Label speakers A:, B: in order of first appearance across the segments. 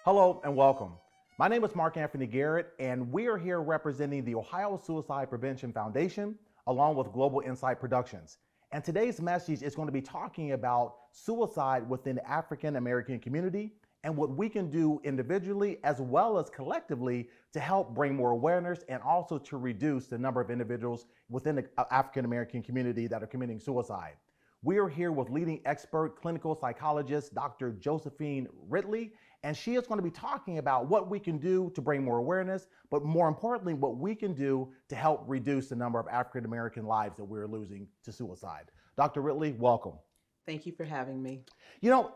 A: Hello and welcome. My name is Mark Anthony Garrett, and we are here representing the Ohio Suicide Prevention Foundation along with Global Insight Productions. And today's message is going to be talking about suicide within the African American community and what we can do individually as well as collectively to help bring more awareness and also to reduce the number of individuals within the African American community that are committing suicide. We are here with leading expert clinical psychologist, Dr. Josephine Ridley, and she is going to be talking about what we can do to bring more awareness, but more importantly, what we can do to help reduce the number of African American lives that we're losing to suicide. Dr. Ridley, welcome.
B: Thank you for having me.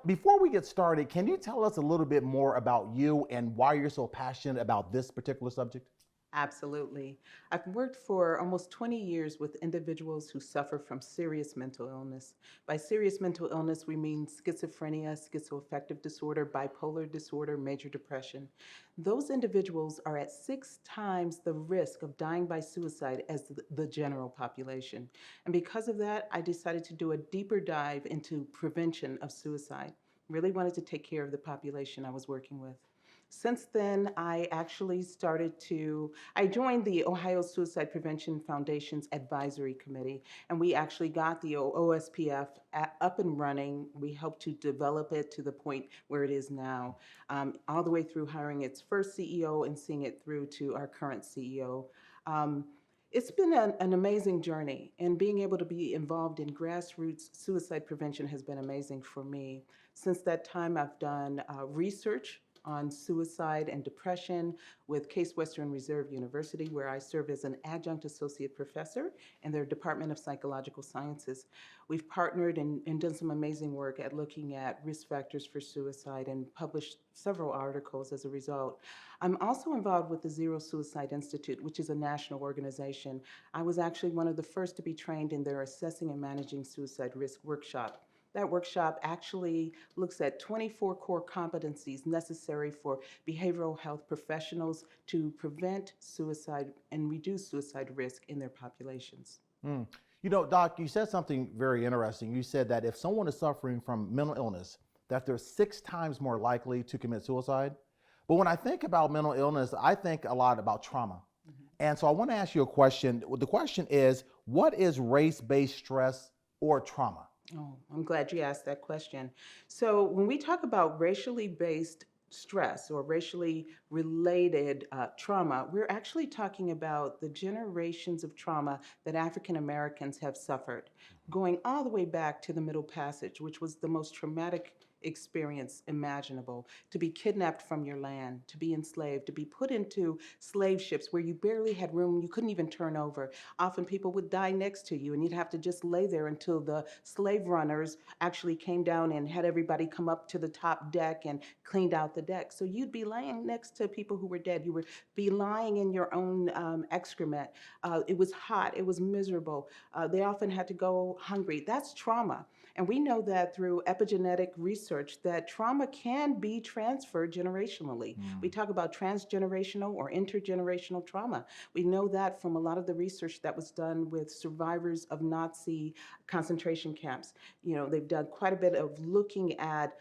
A: Before we get started, can you tell us a little bit more about you and why you're so passionate about this particular subject?
B: Absolutely. I've worked for almost 20 years with individuals who suffer from serious mental illness. By serious mental illness, we mean schizophrenia, schizoaffective disorder, bipolar disorder, major depression. Those individuals are at 6 times the risk of dying by suicide as the general population. And because of that, I decided to do a deeper dive into prevention of suicide. Really wanted to take care of the population I was working with. Since then, I joined the Ohio Suicide Prevention Foundation's advisory committee, and we actually got the OSPF up and running. We helped to develop it to the point where it is now, all the way through hiring its first CEO and seeing it through to our current CEO. Um, it's been an amazing journey, and being able to be involved in grassroots suicide prevention has been amazing for me. Since that time, I've done research on suicide and depression with Case Western Reserve University, where I serve as an adjunct associate professor in their Department of Psychological Sciences. We've partnered and done some amazing work at looking at risk factors for suicide and published several articles as a result. I'm also involved with the Zero Suicide Institute, which is a national organization. I was actually one of the first to be trained in their Assessing and Managing Suicide Risk workshop. That workshop actually looks at 24 core competencies necessary for behavioral health professionals to prevent suicide and reduce suicide risk in their populations.
A: Mm. Doc, you said something very interesting. You said that if someone is suffering from mental illness, that they're 6 times more likely to commit suicide. But when I think about mental illness, I think a lot about trauma. And so I want to ask you a question. The question is, what is race-based stress or trauma?
B: Oh, I'm glad you asked that question. So, when we talk about racially based stress or racially related trauma, we're actually talking about the generations of trauma that African Americans have suffered, going all the way back to the Middle Passage, which was the most traumatic experience imaginable. To be kidnapped from your land, to be enslaved, to be put into slave ships where you barely had room, you couldn't even turn over. Often people would die next to you, and you'd have to just lay there until the slave runners actually came down and had everybody come up to the top deck and cleaned out the deck. So you'd be laying next to people who were dead. You would be lying in your own excrement. It was hot, it was miserable. They often had to go hungry. That's trauma. And we know that through epigenetic research that trauma can be transferred generationally. We talk about transgenerational or intergenerational trauma. We know that from a lot of the research that was done with survivors of Nazi concentration camps. They've done quite a bit of looking at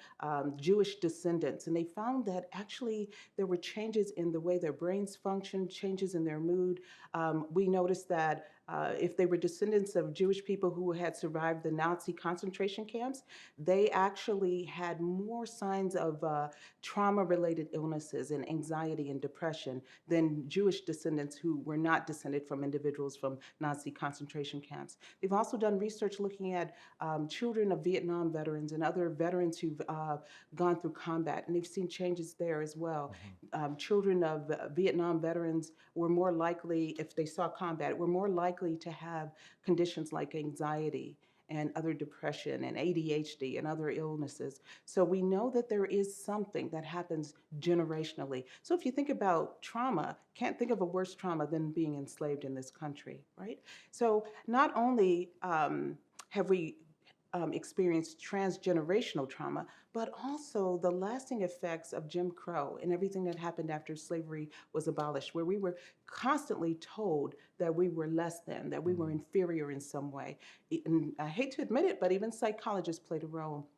B: Jewish descendants, and they found that actually there were changes in the way their brains functioned, changes in their mood. We noticed that if they were descendants of Jewish people who had survived the Nazi concentration camps, they actually had more signs of trauma-related illnesses and anxiety and depression than Jewish descendants who were not descended from individuals from Nazi concentration camps. They've also done research looking at children of Vietnam veterans and other veterans who've gone through combat, and they've seen changes there as well. Children of Vietnam veterans were more likely, if they saw combat, were more likely to have conditions like anxiety and other depression and ADHD and other illnesses. So we know that there is something that happens generationally. So if you think about trauma, can't think of a worse trauma than being enslaved in this country, right? So not only have we experienced transgenerational trauma, but also the lasting effects of Jim Crow and everything that happened after slavery was abolished, where we were constantly told that we were less than, that we were inferior in some way. And I hate to admit it, but even psychologists played a role.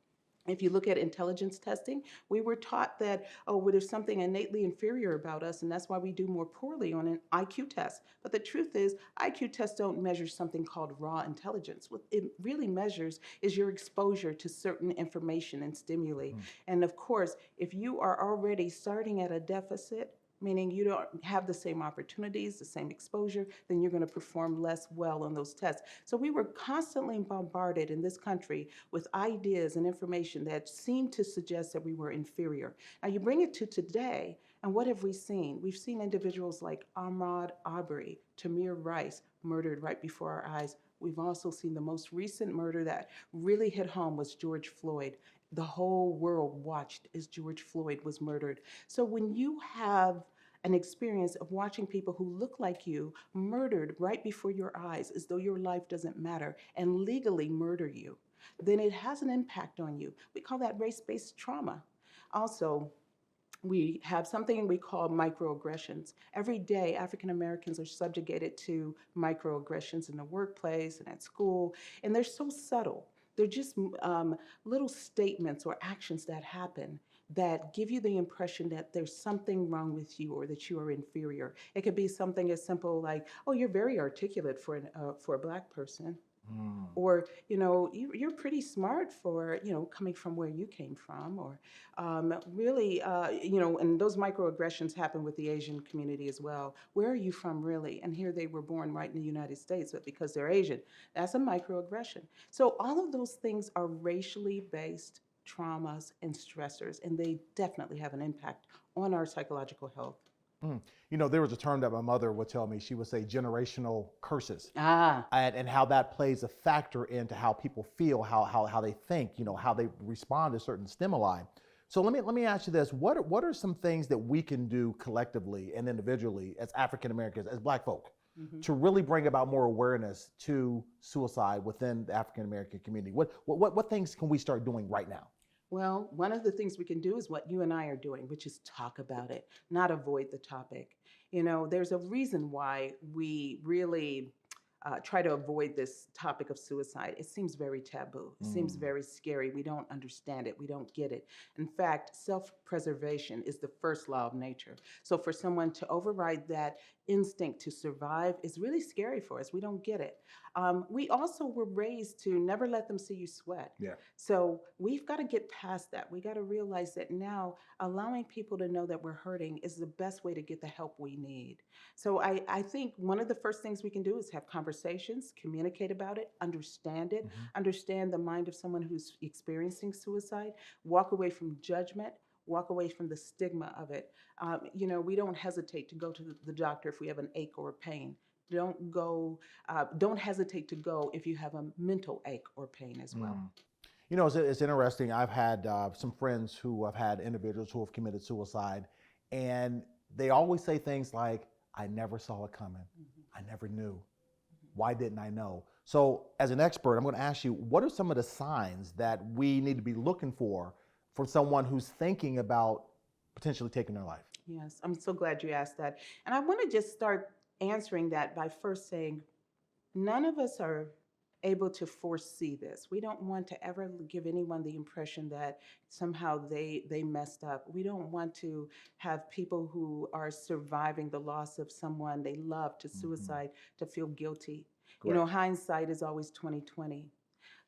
B: If you look at intelligence testing, we were taught that, oh, well, there's something innately inferior about us, and that's why we do more poorly on an IQ test. But the truth is, IQ tests don't measure something called raw intelligence. What it really measures is your exposure to certain information and stimuli.
A: Mm.
B: And of course, if you are already starting at a deficit, meaning you don't have the same opportunities, the same exposure, then you're going to perform less well on those tests. So we were constantly bombarded in this country with ideas and information that seemed to suggest that we were inferior. Now you bring it to today, and what have we seen? We've seen individuals like Ahmaud Arbery, Tamir Rice, murdered right before our eyes. We've also seen the most recent murder that really hit home was George Floyd. The whole world watched as George Floyd was murdered. So when you have an experience of watching people who look like you murdered right before your eyes as though your life doesn't matter and legally murder you, then it has an impact on you. We call that race-based trauma. Also, we have something we call microaggressions. Every day, African Americans are subjugated to microaggressions in the workplace and at school, and they're so subtle. They're just little statements or actions that happen that give you the impression that there's something wrong with you or that you are inferior. It could be something as simple like, "Oh, you're very articulate for a black person,"
A: Mm.
B: or you're pretty smart for coming from where you came from, or really and those microaggressions happen with the Asian community as well. Where are you from really? And here they were born right in the United States, but because they're Asian, that's a microaggression. So all of those things are racially based traumas and stressors, and they definitely have an impact on our psychological health.
A: Mm. There was a term that my mother would tell me. She would say generational curses,
B: Ah.
A: and how that plays a factor into how people feel, how they think, how they respond to certain stimuli. So let me ask you this: what are some things that we can do collectively and individually as African Americans, as Black folk,
B: Mhm.
A: to really bring about more awareness to suicide within the African American community? What things can we start doing right now?
B: Well, one of the things we can do is what you and I are doing, which is talk about it, not avoid the topic. There's a reason why we really try to avoid this topic of suicide. It seems very taboo. It seems
A: Mm.
B: very scary. We don't understand it. We don't get it. In fact, self preservation is the first law of nature. So for someone to override that instinct to survive is really scary for us. We don't get it. We also were raised to never let them see you sweat.
A: Yeah.
B: So we've got to get past that. We got to realize that now allowing people to know that we're hurting is the best way to get the help we need. So I think one of the first things we can do is have conversations, communicate about it,
A: Hmm.
B: understand the mind of someone who's experiencing suicide, walk away from judgment, walk away from the stigma of it. We don't hesitate to go to the doctor if we have an ache or a pain. Don't hesitate to go if you have a mental ache or pain as well.
A: Mm. It's interesting. I've had some friends who have had individuals who have committed suicide, and they always say things like, "I never saw it coming.
B: Mhm.
A: I never knew. Why didn't I know?" So, as an expert, I'm going to ask you, what are some of the signs that we need to be looking for someone who's thinking about potentially taking their life?
B: Yes, I'm so glad you asked that. And I want to just start answering that by first saying none of us are able to foresee this. We don't want to ever give anyone the impression that somehow they messed up. We don't want to have people who are surviving the loss of someone they love to
A: Hmm.
B: suicide to feel guilty.
A: Correct.
B: Hindsight is always 2020.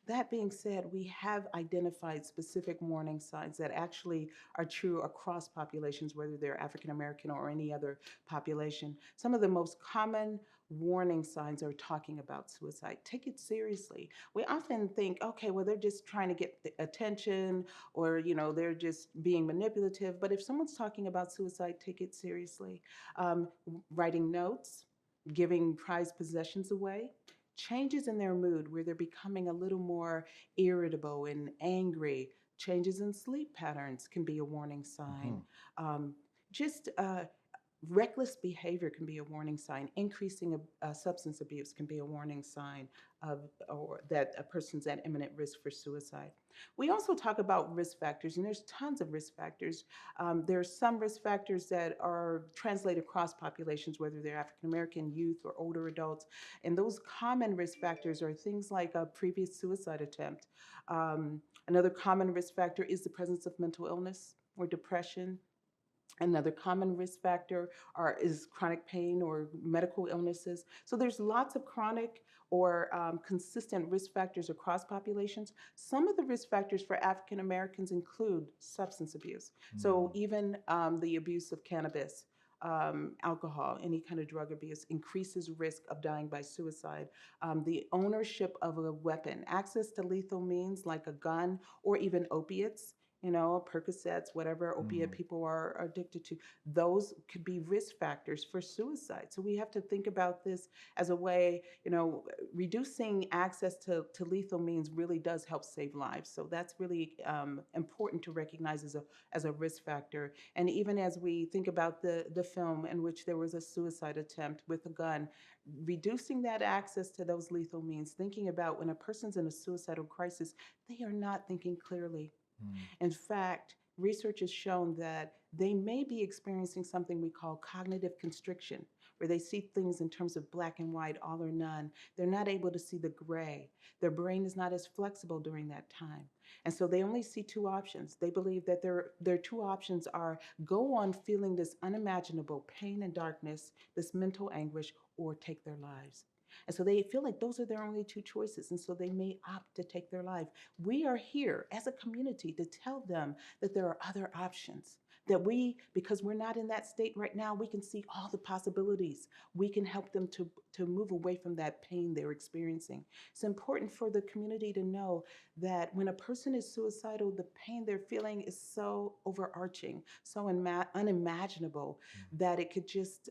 B: That being said, we have identified specific warning signs that actually are true across populations, whether they're African American or any other population. Some of the most common warning signs are talking about suicide. Take it seriously. We often think, okay, well, they're just trying to get the attention, or they're just being manipulative. But if someone's talking about suicide, take it seriously. Writing notes, giving prized possessions away, changes in their mood where they're becoming a little more irritable and angry, changes in sleep patterns can be a warning
A: Hmm.
B: sign. Um, just Reckless behavior can be a warning sign. Increasing substance abuse can be a warning sign of or that a person's at imminent risk for suicide. We also talk about risk factors, and there's tons of risk factors. There's some risk factors that are translated across populations, whether they're African American, youth, or older adults. And those common risk factors are things like a previous suicide attempt. Another common risk factor is the presence of mental illness or depression. Another common risk factor is chronic pain or medical illnesses. So there's lots of chronic or consistent risk factors across populations. Some of the risk factors for African Americans include substance abuse. So even the abuse of cannabis, alcohol, any kind of drug abuse increases risk of dying by suicide. The ownership of a weapon, access to lethal means like a gun or even opiates, Percocets, whatever opiate people are addicted to, those could be risk factors for suicide. So we have to think about this as a way, reducing access to lethal means really does help save lives. So that's really important to recognize as a risk factor. And even as we think about the film in which there was a suicide attempt with a gun, reducing that access to those lethal means, thinking about when a person's in a suicidal crisis, they are not thinking clearly. In fact, research has shown that they may be experiencing something we call cognitive constriction, where they see things in terms of black and white, all or none. They're not able to see the gray. Their brain is not as flexible during that time. And so they only see two options. They believe that their two options are go on feeling this unimaginable pain and darkness, this mental anguish, or take their lives. And so they feel like those are their only two choices. And so they may opt to take their life. We are here as a community to tell them that there are other options. That because we're not in that state right now, we can see all the possibilities. We can help them to move away from that pain they're experiencing. It's important for the community to know that when a person is suicidal, the pain they're feeling is so overarching, so unimaginable that it could just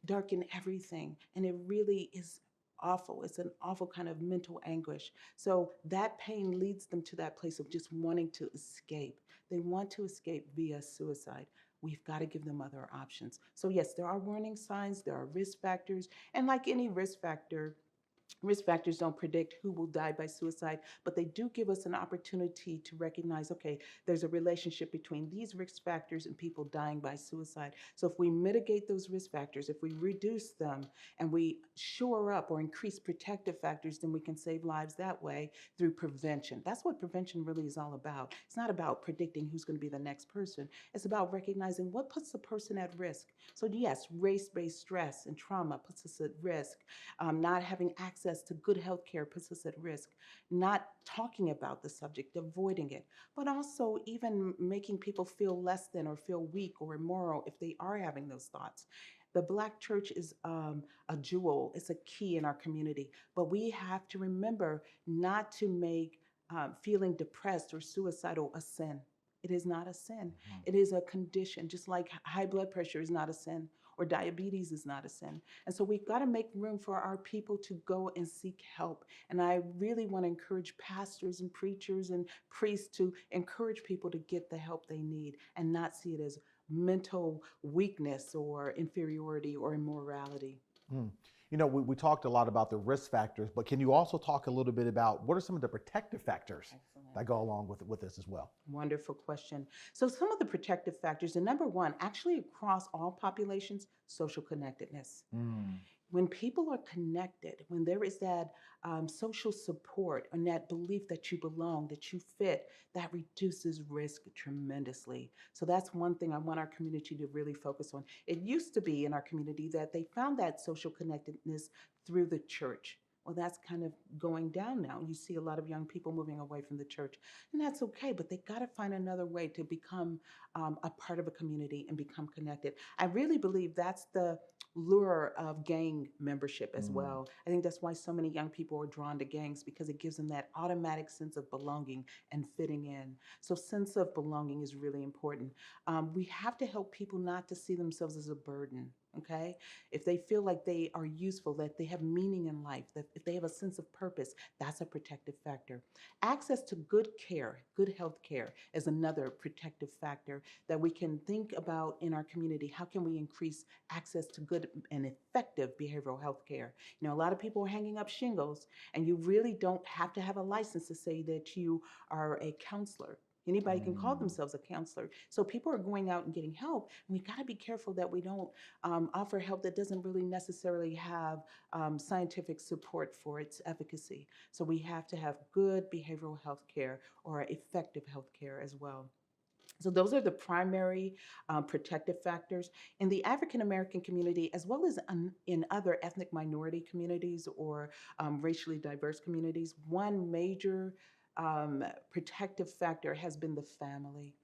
B: darken everything. And it really is awful. It's an awful kind of mental anguish. So that pain leads them to that place of just wanting to escape. They want to escape via suicide. We've got to give them other options. So yes, there are warning signs, there are risk factors, and like any risk factors don't predict who will die by suicide, but they do give us an opportunity to recognize, okay, there's a relationship between these risk factors and people dying by suicide. So if we mitigate those risk factors, if we reduce them and we shore up or increase protective factors, then we can save lives that way through prevention. That's what prevention really is all about. It's not about predicting who's going to be the next person. It's about recognizing what puts the person at risk. So yes, race-based stress and trauma puts us at risk. Not having access to good health care puts us at risk. Not talking about the subject, avoiding it, but also even making people feel less than or feel weak or immoral if they are having those thoughts. The Black church is a jewel, it's a key in our community, but we have to remember not to make feeling depressed or suicidal a sin. It is not a sin. It is a condition, just like high blood pressure is not a sin or diabetes is not a sin. And so we've got to make room for our people to go and seek help. And I really want to encourage pastors and preachers and priests to encourage people to get the help they need and not see it as mental weakness or inferiority or immorality.
A: Mm. We talked a lot about the risk factors, but can you also talk a little bit about what are some of the protective factors
B: Excellent.
A: that go along with this as well?
B: Wonderful question. So some of the protective factors, and number one, actually across all populations, social connectedness. When people are connected, when there is that social support and that belief that you belong, that you fit, that reduces risk tremendously. So that's one thing I want our community to really focus on. It used to be in our community that they found that social connectedness through the church. Well, that's kind of going down now. You see a lot of young people moving away from the church, and that's okay, but they got to find another way to become a part of a community and become connected. I really believe that's the lure of gang membership as well. I think that's why so many young people are drawn to gangs because it gives them that automatic sense of belonging and fitting in. So sense of belonging is really important. We have to help people not to see themselves as a burden. Okay, if they feel like they are useful, that they have meaning in life, that if they have a sense of purpose, that's a protective factor. Access to good care, good health care, is another protective factor that we can think about in our community. How can we increase access to good and effective behavioral health care? You know, a lot of people are hanging up shingles, and you really don't have to have a license to say that you are a counselor. Anybody can call
A: Mm.
B: themselves a counselor. So people are going out and getting help. And we got to be careful that we don't offer help that doesn't really necessarily have scientific support for its efficacy. So we have to have good behavioral health care or effective health care as well. So those are the primary protective factors in the African American community, as well as in other ethnic minority communities or racially diverse communities. One major protective factor has been the family.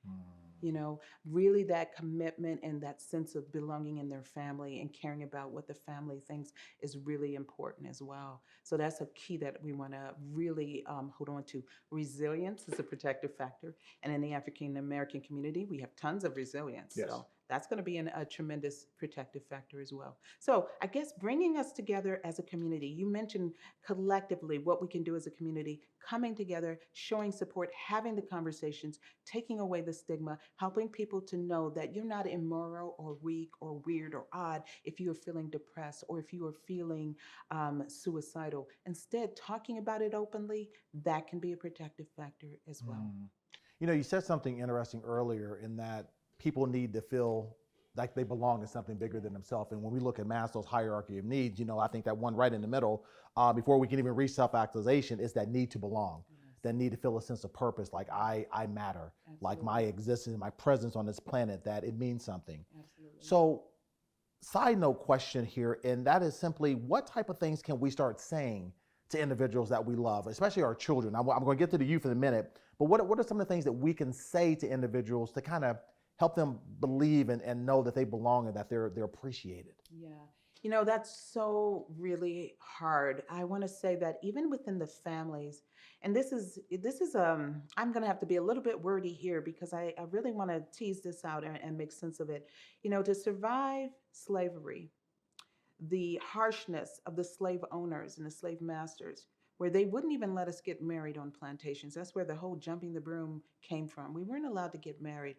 B: You know, really that commitment and that sense of belonging in their family and caring about what the family thinks is really important as well. So that's a key that we want to really hold on to. Resilience is a protective factor. And in the African American community, we have tons of resilience.
A: Yes.
B: So that's going to be a tremendous protective factor as well. So I guess bringing us together as a community, you mentioned collectively what we can do as a community, coming together, showing support, having the conversations, taking away the stigma, helping people to know that you're not immoral or weak or weird or odd if you are feeling depressed or if you are feeling suicidal. Instead, talking about it openly, that can be a protective factor as well.
A: Mm. You know, you said something interesting earlier in that people need to feel like they belong in something bigger than themselves. And when we look at Maslow's hierarchy of needs, you know, I think that one right in the middle, before we can even reach self-actualization, is that need to belong,
B: Yes,
A: that need to feel a sense of purpose, like I matter, like my
B: absolutely.
A: existence, my presence on this planet, that it means something.
B: Absolutely.
A: So, side note question here, and that is simply what type of things can we start saying to individuals that we love, especially our children? I'm going to get to the youth in a minute, but what are some of the things that we can say to individuals to kind of help them believe and know that they belong and that they're appreciated?
B: Yeah. You know, that's so really hard. I want to say that even within the families, and this is I'm gonna have to be a little bit wordy here because I really want to tease this out and make sense of it. You know, to survive slavery, the harshness of the slave owners and the slave masters, where they wouldn't even let us get married on plantations. That's where the whole jumping the broom came from. We weren't allowed to get married.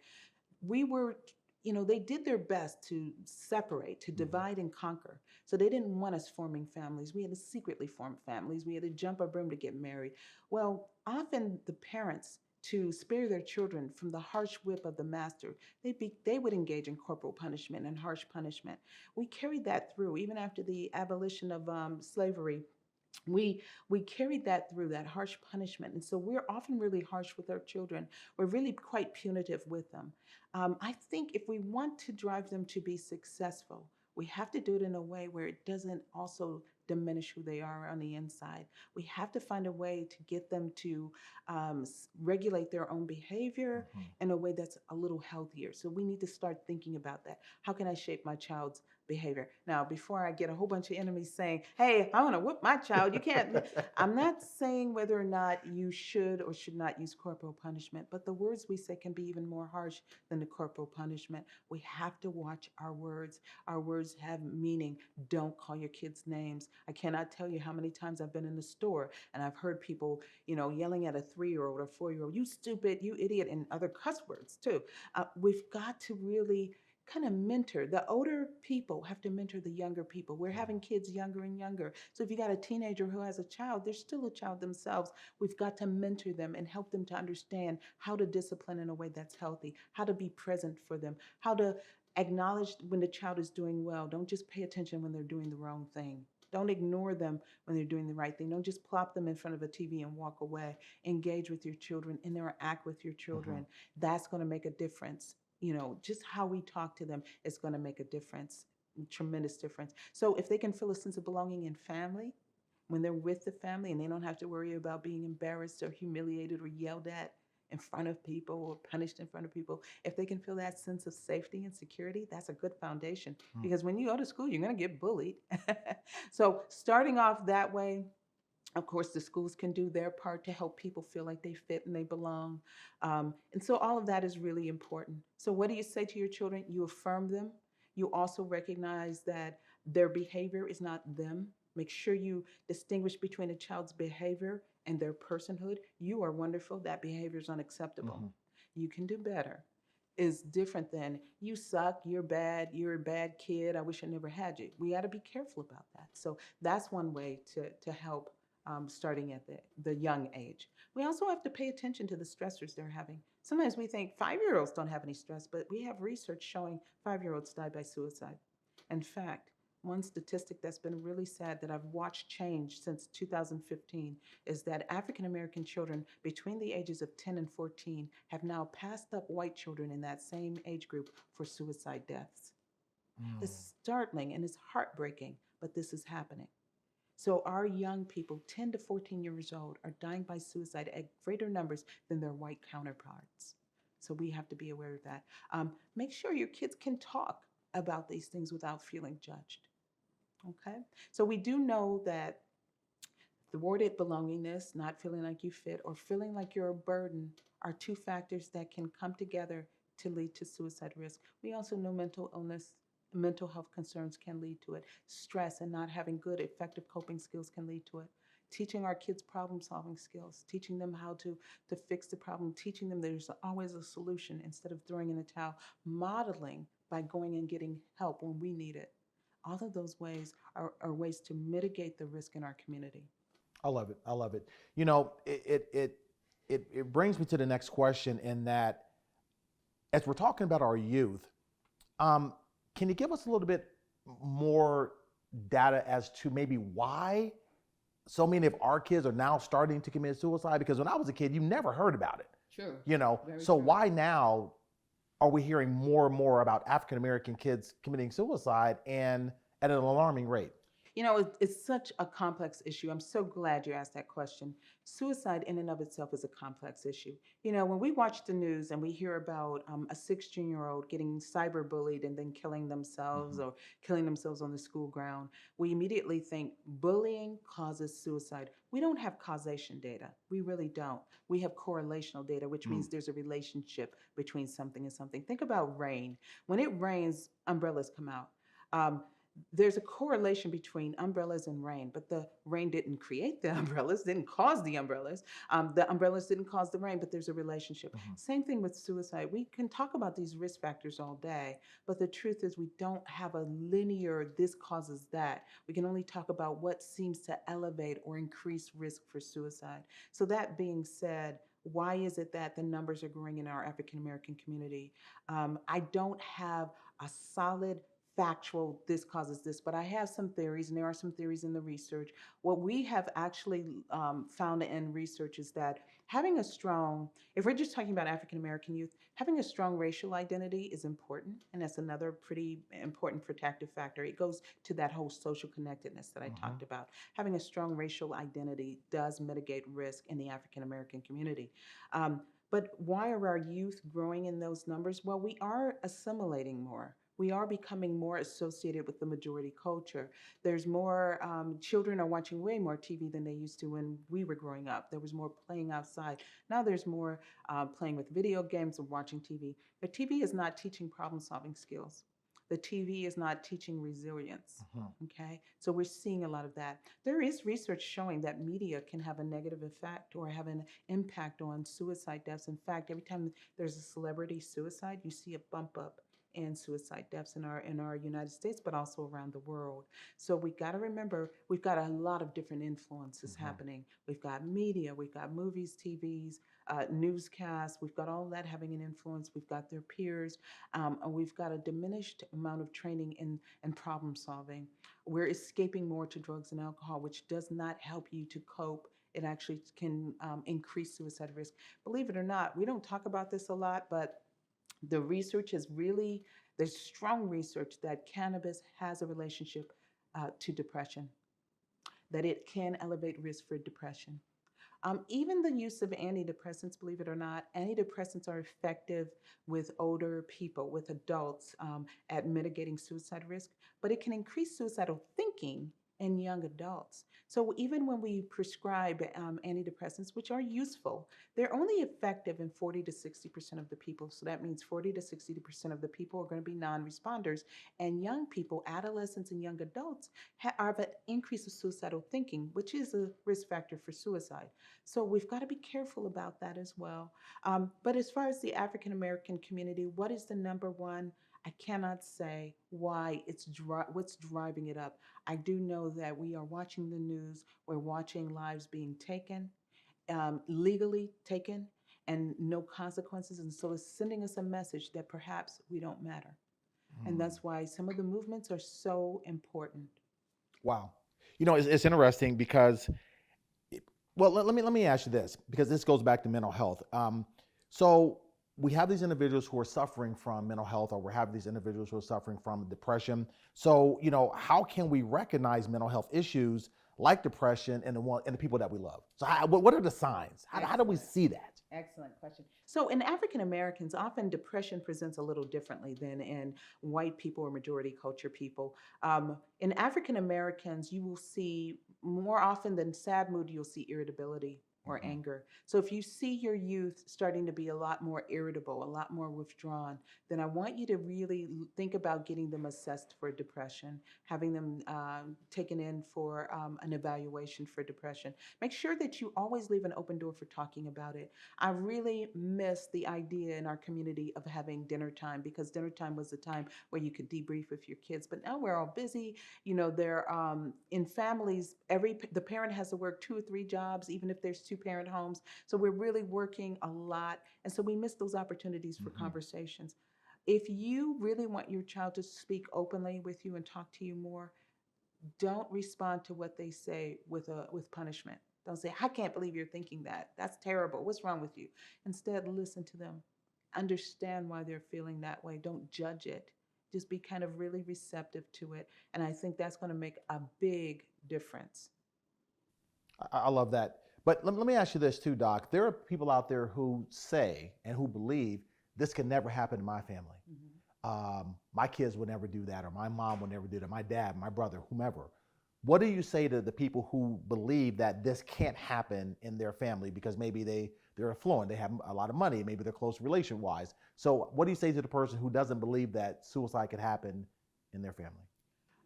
B: We were, you know, they did their best to separate, to
A: Mhm.
B: divide and conquer. So they didn't want us forming families. We had to secretly form families. We had to jump a broom to get married. Well, often the parents, to spare their children from the harsh whip of the master, they would engage in corporal punishment and harsh punishment. We carried that through even after the abolition of slavery. We carried that through, that harsh punishment, and so we're often really harsh with our children. We're really quite punitive with them. I think if we want to drive them to be successful, we have to do it in a way where it doesn't also diminish who they are on the inside. We have to find a way to get them to regulate their own behavior
A: Mhm.
B: in a way that's a little healthier. So we need to start thinking about that. How can I shape my child's behavior? Now, before I get a whole bunch of enemies saying, hey, I want to whoop my child, you can't. I'm not saying whether or not you should or should not use corporal punishment, but the words we say can be even more harsh than the corporal punishment. We have to watch our words. Our words have meaning. Don't call your kids names. I cannot tell you how many times I've been in the store and I've heard people, you know, yelling at a 3-year-old or 4-year-old, you stupid, you idiot, and other cuss words too. We've got to really kind of mentor. The older people have to mentor the younger people. We're having kids younger and younger. So if you got a teenager who has a child, they're still a child themselves. We've got to mentor them and help them to understand how to discipline in a way that's healthy, how to be present for them, how to acknowledge when the child is doing well. Don't just pay attention when they're doing the wrong thing. Don't ignore them when they're doing the right thing. Don't just plop them in front of a TV and walk away. Engage with your children, interact with your
A: Mhm.
B: children. That's going to make a difference. You know, just how we talk to them is going to make a difference, tremendous difference. So if they can feel a sense of belonging in family, when they're with the family and they don't have to worry about being embarrassed or humiliated or yelled at in front of people or punished in front of people, if they can feel that sense of safety and security, that's a good foundation.
A: Mm.
B: Because when you go to school, you're going to get bullied. So starting off that way, of course, the schools can do their part to help people feel like they fit and they belong. And so all of that is really important. So, what do you say to your children? You affirm them, You also recognize that their behavior is not them. Make sure you distinguish between a child's behavior and their personhood. You are wonderful. That behavior is unacceptable.
A: Mhm.
B: You can do better. Is different than you suck, you're a bad kid, I wish I never had you. We got to be careful about that. So that's one way to help starting at the young age. We also have to pay attention to the stressors they're having. Sometimes we think 5-year-olds don't have any stress, but we have research showing 5-year-olds die by suicide. In fact, one statistic that's been really sad that I've watched change since 2015 is that African American children between the ages of 10 and 14 have now passed up white children in that same age group for suicide deaths.
A: Mm.
B: It's startling and it's heartbreaking, but this is happening. So our young people, 10 to 14 years old, are dying by suicide at greater numbers than their white counterparts. So we have to be aware of that. Make sure your kids can talk about these things without feeling judged. Okay? So we do know that thwarted belongingness, not feeling like you fit, or feeling like you're a burden are two factors that can come together to lead to suicide risk. We also know mental illness, mental health concerns can lead to it. Stress and not having good, effective coping skills can lead to it. Teaching our kids problem solving skills, teaching them how to fix the problem, teaching them there's always a solution instead of throwing in the towel, modeling by going and getting help when we need it. All of those ways are ways to mitigate the risk in our community.
A: I love it. I love it. You know, it brings me to the next question in that as we're talking about our youth, um, can you give us a little bit more data as to maybe why so many of our kids are now starting to commit suicide? Because when I was a kid, you never heard about it,
B: True.
A: you know?
B: Very
A: So
B: true.
A: why now are we hearing more and more about African American kids committing suicide and at an alarming rate?
B: You know, it's such a complex issue. I'm so glad you asked that question. Suicide, in and of itself, is a complex issue. You know, when we watch the news and we hear about a 16-year-old getting cyberbullied and then killing themselves
A: Mhm.
B: or killing themselves on the school ground, we immediately think bullying causes suicide. We don't have causation data. We really don't. We have correlational data, which
A: Mm.
B: means there's a relationship between something and something. Think about rain. When it rains, umbrellas come out. Um, there's a correlation between umbrellas and rain, but the rain didn't create the umbrellas, didn't cause the umbrellas. The umbrellas didn't cause the rain, but there's a relationship.
A: Mhm.
B: Same thing with suicide. We can talk about these risk factors all day, but the truth is we don't have a linear this causes that. We can only talk about what seems to elevate or increase risk for suicide. So that being said, why is it that the numbers are growing in our African American community? I don't have a solid factual this causes this, but I have some theories, and there are some theories in the research. What we have actually found in research is that having a strong, if we're just talking about African American youth, having a strong racial identity is important, and that's another pretty important protective factor. It goes to that whole social connectedness that I
A: Mhm.
B: talked about. Having a strong racial identity does mitigate risk in the African American community. Um, but why are our youth growing in those numbers? Well, we are assimilating more. We are becoming more associated with the majority culture. There's more, children are watching way more TV than they used to when we were growing up. There was more playing outside. Now there's more playing with video games and watching TV. But TV is not teaching problem solving skills. The TV is not teaching resilience.
A: Mhm.
B: Okay, so we're seeing a lot of that. There is research showing that media can have a negative effect or have an impact on suicide deaths. In fact, every time there's a celebrity suicide, you see a bump up in suicide deaths in our United States, but also around the world. So we got to remember we've got a lot of different influences
A: Mhm.
B: happening. We've got media, we've got movies, TVs, newscasts. We've got all that having an influence. We've got their peers, and we've got a diminished amount of training in problem solving. We're escaping more to drugs and alcohol, which does not help you to cope. It actually can increase suicide risk. Believe it or not, we don't talk about this a lot, but the research is really, there's strong research that cannabis has a relationship to depression, that it can elevate risk for depression. Even the use of antidepressants, believe it or not, antidepressants are effective with older people, with adults, at mitigating suicide risk, but it can increase suicidal thinking and young adults. So even when we prescribe antidepressants, which are useful, they're only effective in 40 to 60% of the people. So that means 40 to 60% of the people are going to be non-responders. And young people, adolescents and young adults, have an increase of suicidal thinking, which is a risk factor for suicide. So we've got to be careful about that as well. But as far as the African American community, what is the number one? I cannot say why what's driving it up. I do know that we are watching the news. We're watching lives being taken, legally taken, and no consequences. And so it's sending us a message that perhaps we don't matter. And
A: Hmm.
B: that's why some of the movements are so important.
A: Wow. It's interesting because, well, let me ask you this, because this goes back to mental health. So we have these individuals who are suffering from mental health, or we have these individuals who are suffering from depression. So, how can we recognize mental health issues like depression in the people that we love? So, what are the signs? How do we
B: Excellent.
A: see that?
B: Excellent question. So, in African Americans, often depression presents a little differently than in white people or majority culture people. In African Americans, you will see more often than sad mood, you'll see irritability or
A: Hmm.
B: anger. So, if you see your youth starting to be a lot more irritable, a lot more withdrawn, then I want you to really think about getting them assessed for depression, having them taken in for an evaluation for depression. Make sure that you always leave an open door for talking about it. I really miss the idea in our community of having dinner time, because dinner time was the time where you could debrief with your kids. But now we're all busy. They're in families. The parent has to work 2 or 3 jobs, even if there's 2 parent homes. So we're really working a lot, and so we miss those opportunities for
A: Hmm.
B: conversations. If you really want your child to speak openly with you and talk to you more, don't respond to what they say with punishment. Don't say, "I can't believe you're thinking that. That's terrible. What's wrong with you?" Instead, listen to them. Understand why they're feeling that way. Don't judge it. Just be kind of really receptive to it. And I think that's going to make a big difference.
A: I love that. But let me ask you this too, Doc. There are people out there who say and who believe this can never happen in my family.
B: Mhm.
A: My kids would never do that, or my mom would never do that, my dad, my brother, whomever. What do you say to the people who believe that this can't happen in their family because maybe they're affluent, they have a lot of money, maybe they're close relation wise? So what do you say to the person who doesn't believe that suicide could happen in their family?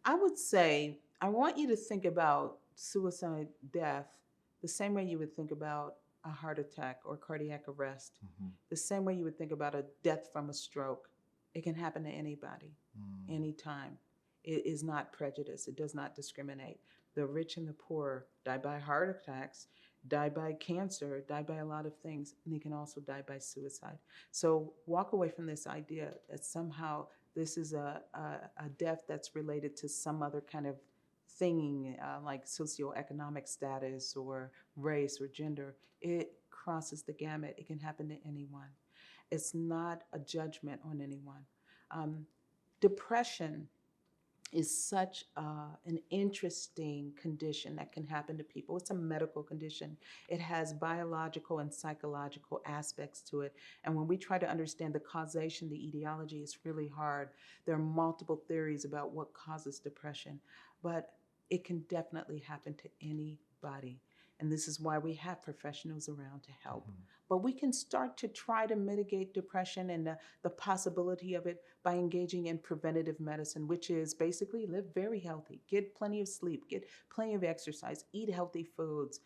B: I would say, I want you to think about suicide death the same way you would think about a heart attack or cardiac arrest,
A: Hmm.
B: the same way you would think about a death from a stroke. It can happen to anybody,
A: Mm.
B: anytime. It is not prejudice, it does not discriminate. The rich and the poor die by heart attacks, die by cancer, die by a lot of things, and they can also die by suicide. So walk away from this idea that somehow this is a death that's related to some other kind of thing, like socioeconomic status or race or gender. It crosses the gamut. It can happen to anyone. It's not a judgment on anyone. Um, Depression is such an interesting condition that can happen to people. It's a medical condition. It has biological and psychological aspects to it. And when we try to understand the causation, the etiology, it's really hard. There are multiple theories about what causes depression, but it can definitely happen to anybody. And this is why we have professionals around to help.
A: Mhm.
B: But we can start to try to mitigate depression and the possibility of it by engaging in preventative medicine, which is basically live very healthy, get plenty of sleep, get plenty of exercise, eat healthy foods,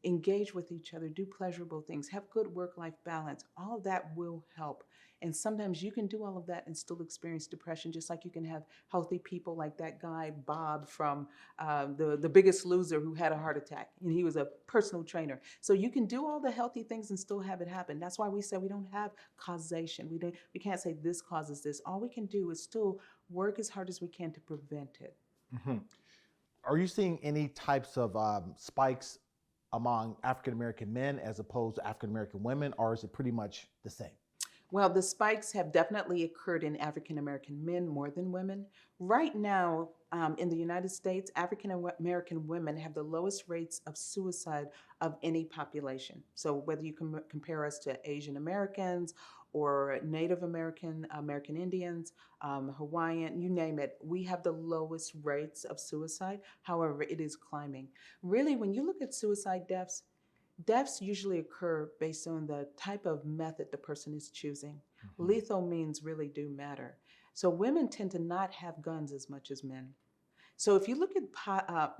B: engage with each other, do pleasurable things, have good work life balance. All of that will help. And sometimes you can do all of that and still experience depression, just like you can have healthy people like that guy, Bob, from the Biggest Loser, who had a heart attack. And he was a personal trainer. So you can do all the healthy things and still have it happen. That's why we say we don't have causation. We can't say this causes this. All we can do is still work as hard as we can to prevent it.
A: Mhm. Are you seeing any types of spikes among African American men as opposed to African American women, or is it pretty much the same?
B: Well, the spikes have definitely occurred in African American men more than women. Right now, in the United States, African American women have the lowest rates of suicide of any population. So, whether you compare us to Asian Americans or Native American, American Indians, Hawaiian, you name it, we have the lowest rates of suicide. However, it is climbing. Really, when you look at suicide deaths, deaths usually occur based on the type of method the person is choosing. Lethal means really do matter. So women tend to not have guns as much as men. So if you look at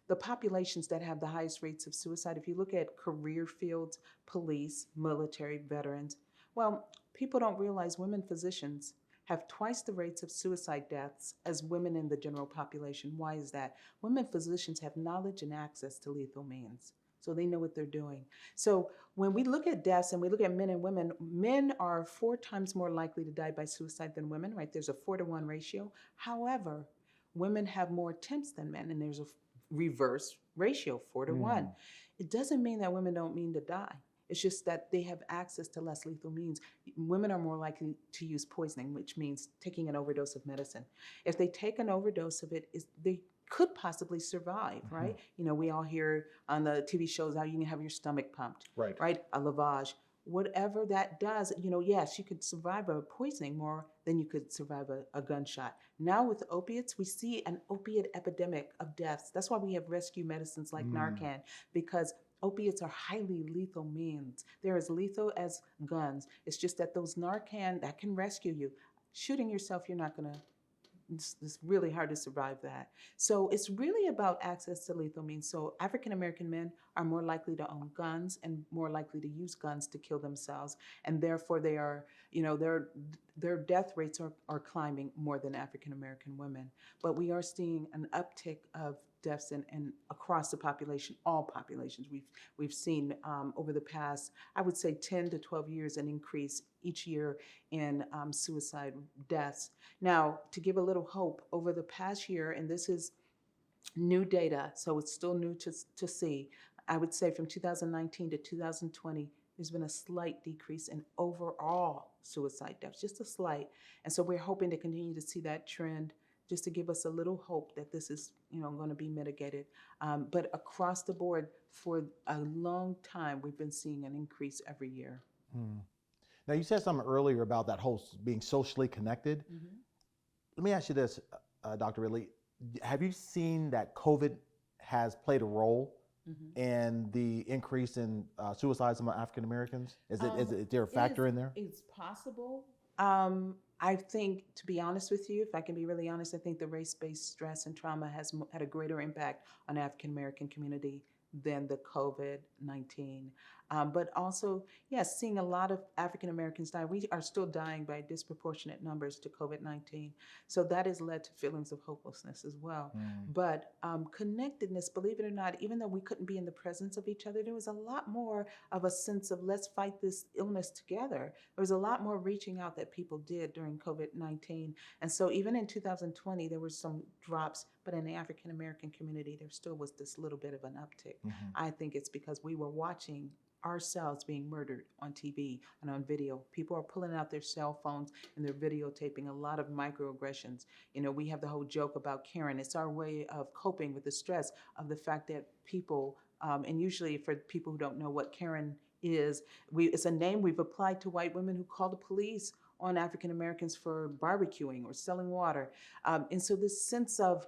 B: the populations that have the highest rates of suicide, if you look at career fields, police, military, veterans, well, people don't realize women physicians have twice the rates of suicide deaths as women in the general population. Why is that? Women physicians have knowledge and access to lethal means. So they know what they're doing. So when we look at deaths and we look at men and women, men are 4 times more likely to die by suicide than women, right? There's a 4-to-1 ratio. However, women have more attempts than men, and there's a reverse ratio, 4-to-1. It doesn't mean that women don't mean to die. It's just that they have access to less lethal means. Women are more likely to use poisoning, which means taking an overdose of medicine. If they take an overdose of it, they could possibly survive, right? You know, we all hear on the TV shows how you can have your stomach pumped, right? A lavage. Whatever that does, you know, yes, you could survive a poisoning more than you could survive a gunshot. Now with opiates, we see an opiate epidemic of deaths. That's why we have rescue medicines like Narcan, because opiates are highly lethal means. They're as lethal as guns. It's just that those Narcan, that can rescue you. Shooting yourself, you're not gonna, it's really hard to survive that. So it's really about access to lethal means. So African American men are more likely to own guns and more likely to use guns to kill themselves, and therefore they are, you know, their death rates are climbing more than African American women. But we are seeing an uptick of deaths and across the population, all populations. We've seen over the past, I would say, 10 to 12 years, an increase each year in suicide deaths. Now, to give a little hope, over the past year, and this is new data, so it's still new to see, I would say from 2019 to 2020, there's been a slight decrease in overall suicide deaths, just a slight. And so we're hoping to continue to see that trend, just to give us a little hope that this is, you know, going to be mitigated. But across the board, for a long time, we've been seeing an increase every year.
A: Now, you said something earlier about that whole being socially connected. Let me ask you this, Dr. Ridley. Have you seen that COVID has played a role in the increase in suicides among African Americans? Is there a factor in there?
B: It's possible. I think, to be honest with you, if I can be really honest, I think the race-based stress and trauma has had a greater impact on African American community than the COVID-19. But also, yes, seeing a lot of African Americans die. We are still dying by disproportionate numbers to COVID-19. So that has led to feelings of hopelessness as well. But connectedness, believe it or not, even though we couldn't be in the presence of each other, there was a lot more of a sense of let's fight this illness together. There was a lot more reaching out that people did during COVID-19. And so even in 2020, there were some drops, but in the African American community, there still was this little bit of an uptick. I think it's because we were watching ourselves being murdered on TV and on video. People are pulling out their cell phones and they're videotaping a lot of microaggressions. You know, we have the whole joke about Karen. It's our way of coping with the stress of the fact that people, and usually for people who don't know what Karen is, it's a name we've applied to white women who call the police on African Americans for barbecuing or selling water. And so this sense of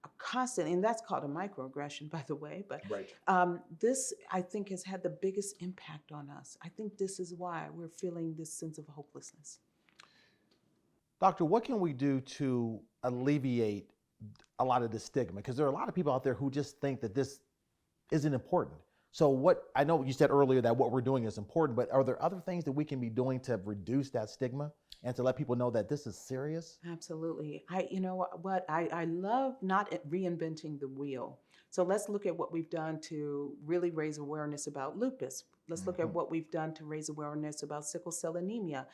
B: a constant, and that's called a microaggression, by the way, but this, I think, has had the biggest impact on us. I think this is why we're feeling this sense of hopelessness.
A: Doctor, what can we do to alleviate a lot of the stigma? Because there are a lot of people out there who just think that this isn't important. So what, I know you said earlier that what we're doing is important, but are there other things that we can be doing to reduce that stigma and to let people know that this is serious?
B: Absolutely. You know what, I love not reinventing the wheel. So let's look at what we've done to really raise awareness about lupus. Let's look at what we've done to raise awareness about sickle cell anemia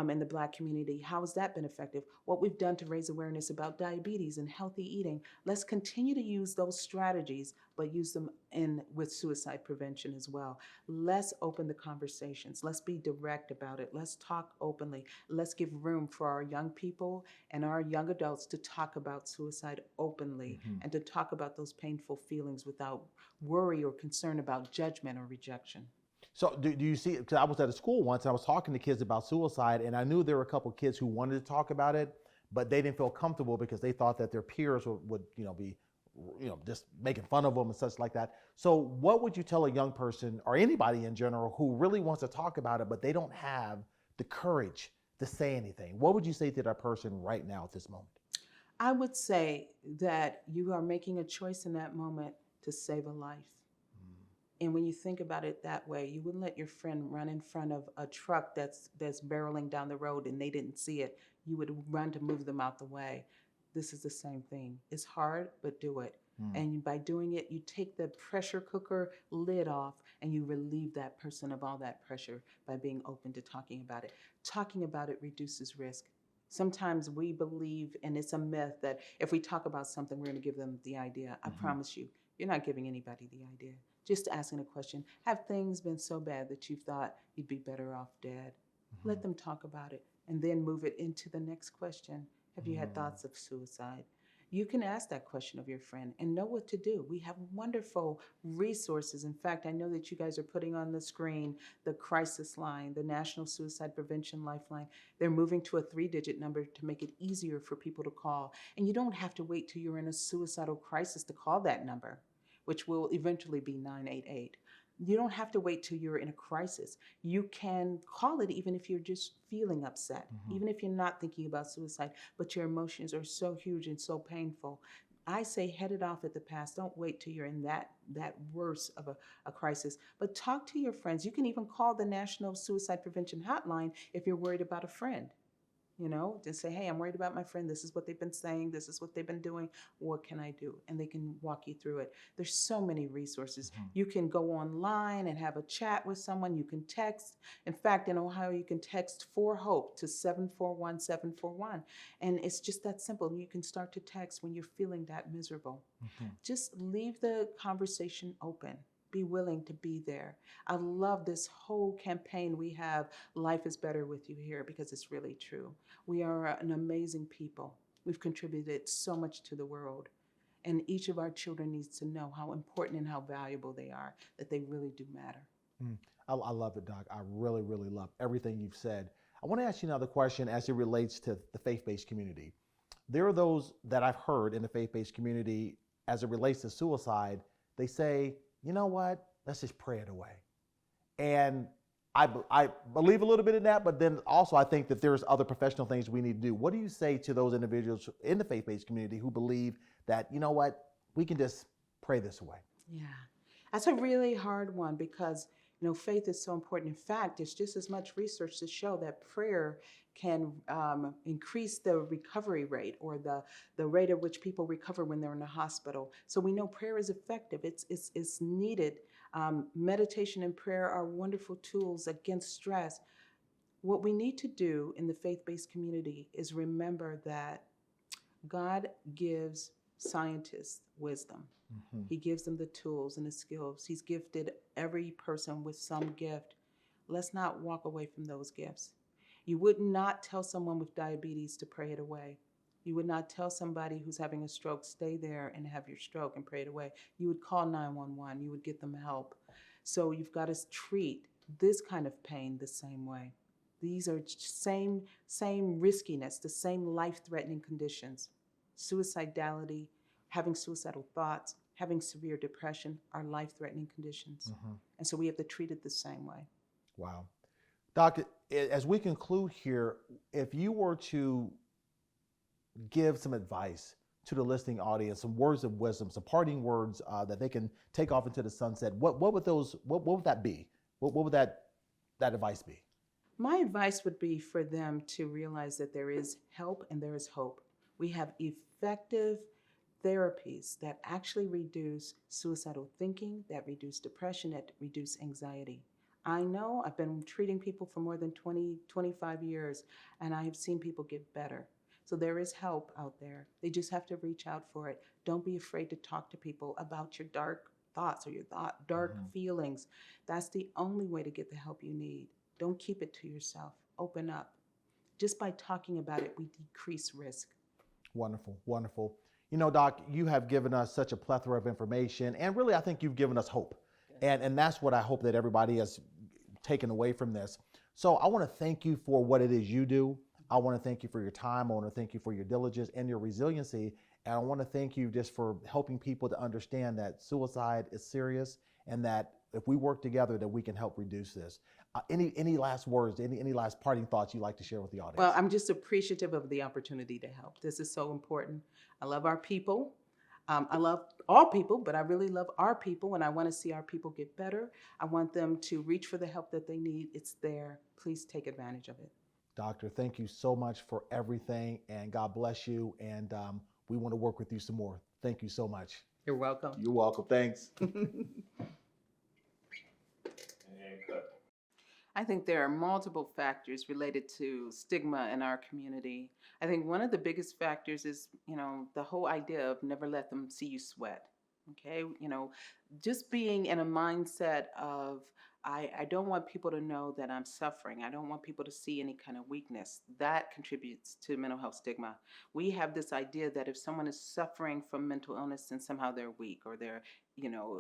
B: in the Black community. How has that been effective? What we've done to raise awareness about diabetes and healthy eating. Let's continue to use those strategies, but use them in with suicide prevention as well. Let's open the conversations. Let's be direct about it. Let's talk openly. Let's give room for our young people and our young adults to talk about suicide openly and to talk about those painful feelings without worry or concern about judgment or rejection.
A: So do you see, because I was at a school once and I was talking to kids about suicide, and I knew there were a couple of kids who wanted to talk about it, but they didn't feel comfortable because they thought that their peers would be just making fun of them and such like that. So what would you tell a young person or anybody in general who really wants to talk about it, but they don't have the courage to say anything? What would you say to that person right now at this moment?
B: I would say that you are making a choice in that moment to save a life. And when you think about it that way, you wouldn't let your friend run in front of a truck that's barreling down the road and they didn't see it. You would run to move them out the way. This is the same thing. It's hard, but do it. And by doing it, you take the pressure cooker lid off and you relieve that person of all that pressure by being open to talking about it. Talking about it reduces risk. Sometimes we believe, and it's a myth, that if we talk about something, we're going to give them the idea. I promise you, you're not giving anybody the idea. Just asking a question. Have things been so bad that you thought you'd be better off dead? Let them talk about it and then move it into the next question. Have you had thoughts of suicide? You can ask that question of your friend and know what to do. We have wonderful resources. In fact, I know that you guys are putting on the screen the crisis line, the National Suicide Prevention Lifeline. They're moving to a 3-digit number to make it easier for people to call. And you don't have to wait till you're in a suicidal crisis to call that number, which will eventually be 988. You don't have to wait till you're in a crisis. You can call it even if you're just feeling upset, even if you're not thinking about suicide, but your emotions are so huge and so painful. I say head it off at the pass. Don't wait till you're in that worse of a crisis, but talk to your friends. You can even call the National Suicide Prevention Hotline if you're worried about a friend. Just say, hey, I'm worried about my friend. This is what they've been saying. This is what they've been doing. What can I do? And they can walk you through it. There's so many resources. You can go online and have a chat with someone. You can text. In fact, in Ohio, you can text for hope to 741-741. And it's just that simple. You can start to text when you're feeling that miserable. Just leave the conversation open. Be willing to be there. I love this whole campaign we have, Life is Better with You here, because it's really true. We are an amazing people. We've contributed so much to the world. And each of our children needs to know how important and how valuable they are, that they really do matter.
A: I love it, Doc. I really, really love everything you've said. I want to ask you another question as it relates to the faith-based community. There are those that I've heard in the faith-based community as it relates to suicide. They say, you know what, let's just pray it away. And I believe a little bit in that, but then also I think that there's other professional things we need to do. What do you say to those individuals in the faith-based community who believe that, you know what, we can just pray this away?
B: Yeah, that's a really hard one because faith is so important. In fact, there's just as much research to show that prayer can increase the recovery rate or the rate at which people recover when they're in the hospital. So we know prayer is effective. It's needed. Meditation and prayer are wonderful tools against stress. What we need to do in the faith-based community is remember that God gives scientists wisdom. He gives them the tools and the skills. He's gifted every person with some gift. Let's not walk away from those gifts. You would not tell someone with diabetes to pray it away. You would not tell somebody who's having a stroke, stay there and have your stroke and pray it away. You would call 911. You would get them help. So you've got to treat this kind of pain the same way. These are same riskiness, the same life-threatening conditions. Suicidality, having suicidal thoughts, having severe depression are life-threatening conditions. And so we have to treat it the same way.
A: Wow. Doc, as we conclude here, if you were to give some advice to the listening audience, some words of wisdom, some parting words that they can take off into the sunset, what would that be? What would that advice be?
B: My advice would be for them to realize that there is help and there is hope. We have effective therapies that actually reduce suicidal thinking, that reduce depression, that reduce anxiety. I know I've been treating people for more than 20, 25 years, and I have seen people get better. So there is help out there. They just have to reach out for it. Don't be afraid to talk to people about your dark thoughts or your dark
A: Mhm.
B: feelings. That's the only way to get the help you need. Don't keep it to yourself. Open up. Just by talking about it, we decrease risk.
A: Wonderful, wonderful. You know, Doc, you have given us such a plethora of information, and really, I think you've given us hope. And that's what I hope that everybody has taken away from this. So I want to thank you for what it is you do. I want to thank you for your time. I want to thank you for your diligence and your resiliency. And I want to thank you just for helping people to understand that suicide is serious and that if we work together, that we can help reduce this. Any last words, any last parting thoughts you'd like to share with the
B: Well,
A: audience?
B: I'm just appreciative of the opportunity to help. This is so important. I love our people. I love all people, but I really love our people, and I want to see our people get better. I want them to reach for the help that they need. It's there. Please take advantage of it.
A: Doctor, thank you so much for everything, and God bless you. And we want to work with you some more. Thank you so much.
B: You're welcome.
A: You're welcome. Thanks.
B: I think there are multiple factors related to stigma in our community. I think one of the biggest factors is, the whole idea of never let them see you sweat. Okay, just being in a mindset of I don't want people to know that I'm suffering. I don't want people to see any kind of weakness. That contributes to mental health stigma. We have this idea that if someone is suffering from mental illness, then somehow they're weak or they're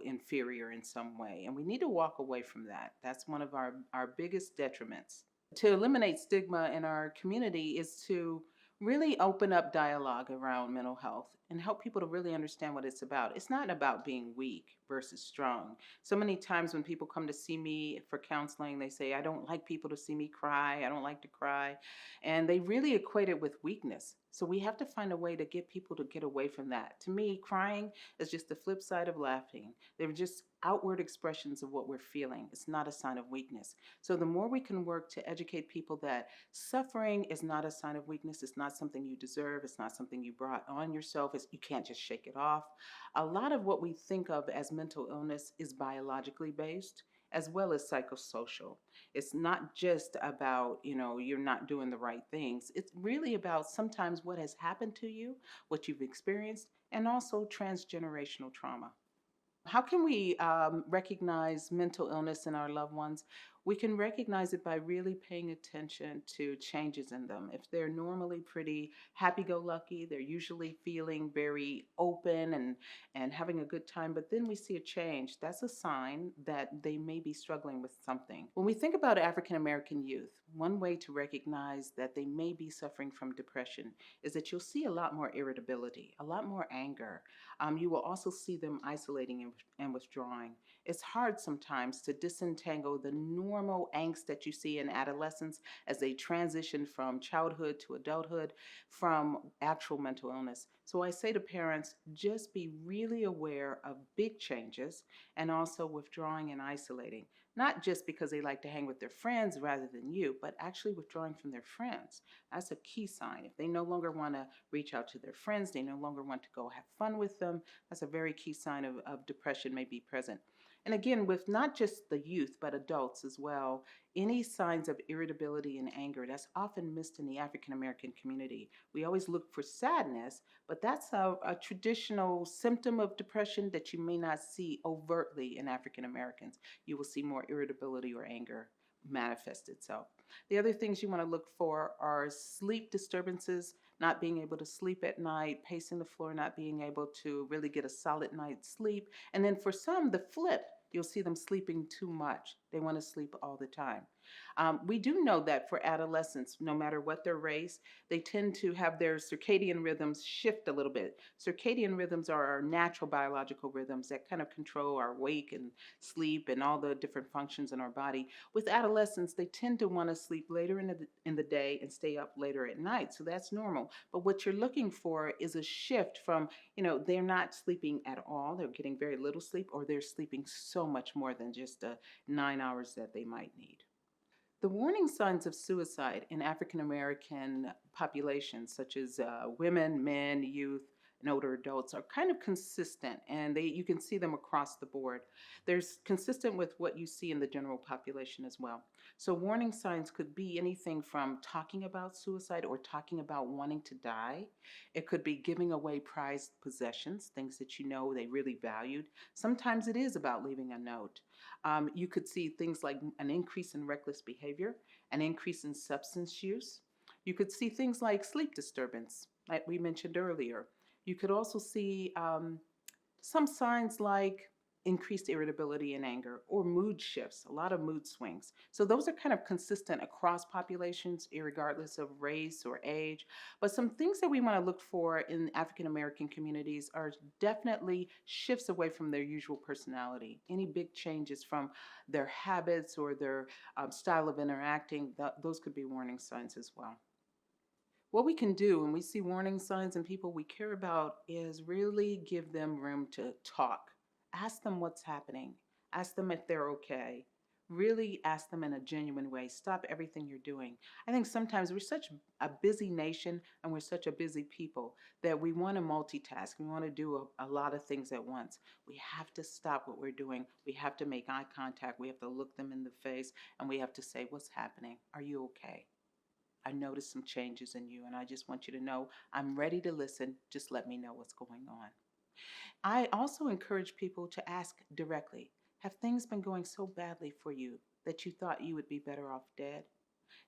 B: inferior in some way. And we need to walk away from that. That's one of our biggest detriments. To eliminate stigma in our community is to really open up dialogue around mental health and help people to really understand what it's about. It's not about being weak versus strong. So many times when people come to see me for counseling, they say, I don't like people to see me cry. I don't like to cry. And they really equate it with weakness. So we have to find a way to get people to get away from that. To me, crying is just the flip side of laughing. They're just outward expressions of what we're feeling. It's not a sign of weakness. So the more we can work to educate people that suffering is not a sign of weakness, it's not something you deserve, it's not something you brought on yourself, you can't just shake it off. A lot of what we think of as mental illness is biologically based as well as psychosocial. It's not just about, you're not doing the right things. It's really about sometimes what has happened to you, what you've experienced, and also transgenerational trauma. How can we recognize mental illness in our loved ones? We can recognize it by really paying attention to changes in them. If they're normally pretty happy go lucky, they're usually feeling very open and having a good time, but then we see a change, that's a sign that they may be struggling with something. When we think about African American youth, one way to recognize that they may be suffering from depression is that you'll see a lot more irritability, a lot more anger, you will also see them isolating and withdrawing. It's hard sometimes to disentangle the normal angst that you see in adolescents as they transition from childhood to adulthood from actual mental illness. So I say to parents, just be really aware of big changes and also withdrawing and isolating. Not just because they like to hang with their friends rather than you, but actually withdrawing from their friends. That's a key sign. If they no longer want to reach out to their friends, they no longer want to go have fun with them, that's a very key sign of depression may be present. And again, with not just the youth, but adults as well, any signs of irritability and anger, that's often missed in the African American community. We always look for sadness, but that's a traditional symptom of depression that you may not see overtly in African Americans. You will see more irritability or anger manifest itself. The other things you want to look for are sleep disturbances, not being able to sleep at night, pacing the floor, not being able to really get a solid night's sleep. And then for some, the flip, you'll see them sleeping too much. They want to sleep all the time. We do know that for adolescents, no matter what their race, they tend to have their circadian rhythms shift a little bit. Circadian rhythms are our natural biological rhythms that kind of control our wake and sleep and all the different functions in our body. With adolescents, they tend to want to sleep later in the day and stay up later at night. So that's normal. But what you're looking for is a shift from, they're not sleeping at all, they're getting very little sleep, or they're sleeping so much more than just the 9 hours that they might need. The warning signs of suicide in African American populations, such as women, men, youth, and older adults are kind of consistent, and you can see them across the board. They're consistent with what you see in the general population as well. So warning signs could be anything from talking about suicide or talking about wanting to die. It could be giving away prized possessions, things that you know they really valued. Sometimes it is about leaving a note. You could see things like an increase in reckless behavior, an increase in substance use. You could see things like sleep disturbance, like we mentioned earlier. You could also see some signs like increased irritability and anger or mood shifts, a lot of mood swings. So those are kind of consistent across populations, regardless of race or age. But some things that we want to look for in African American communities are definitely shifts away from their usual personality. Any big changes from their habits or their style of interacting, those could be warning signs as well. What we can do when we see warning signs in people we care about is really give them room to talk. Ask them what's happening. Ask them if they're okay. Really ask them in a genuine way. Stop everything you're doing. I think sometimes we're such a busy nation and we're such a busy people that we want to multitask. We want to do a lot of things at once. We have to stop what we're doing. We have to make eye contact. We have to look them in the face and we have to say, "What's happening? Are you okay? I noticed some changes in you, and I just want you to know I'm ready to listen. Just let me know what's going on." I also encourage people to ask directly, have things been going so badly for you that you thought you would be better off dead?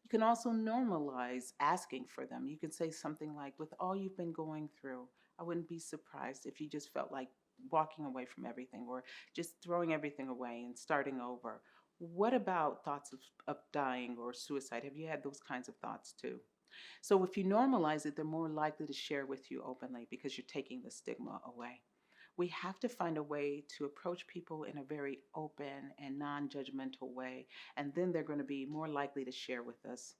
B: You can also normalize asking for them. You can say something like, with all you've been going through, I wouldn't be surprised if you just felt like walking away from everything or just throwing everything away and starting over. What about thoughts of dying or suicide? Have you had those kinds of thoughts too? So if you normalize it, they're more likely to share with you openly because you're taking the stigma away. We have to find a way to approach people in a very open and non judgmental way, and then they're going to be more likely to share with us.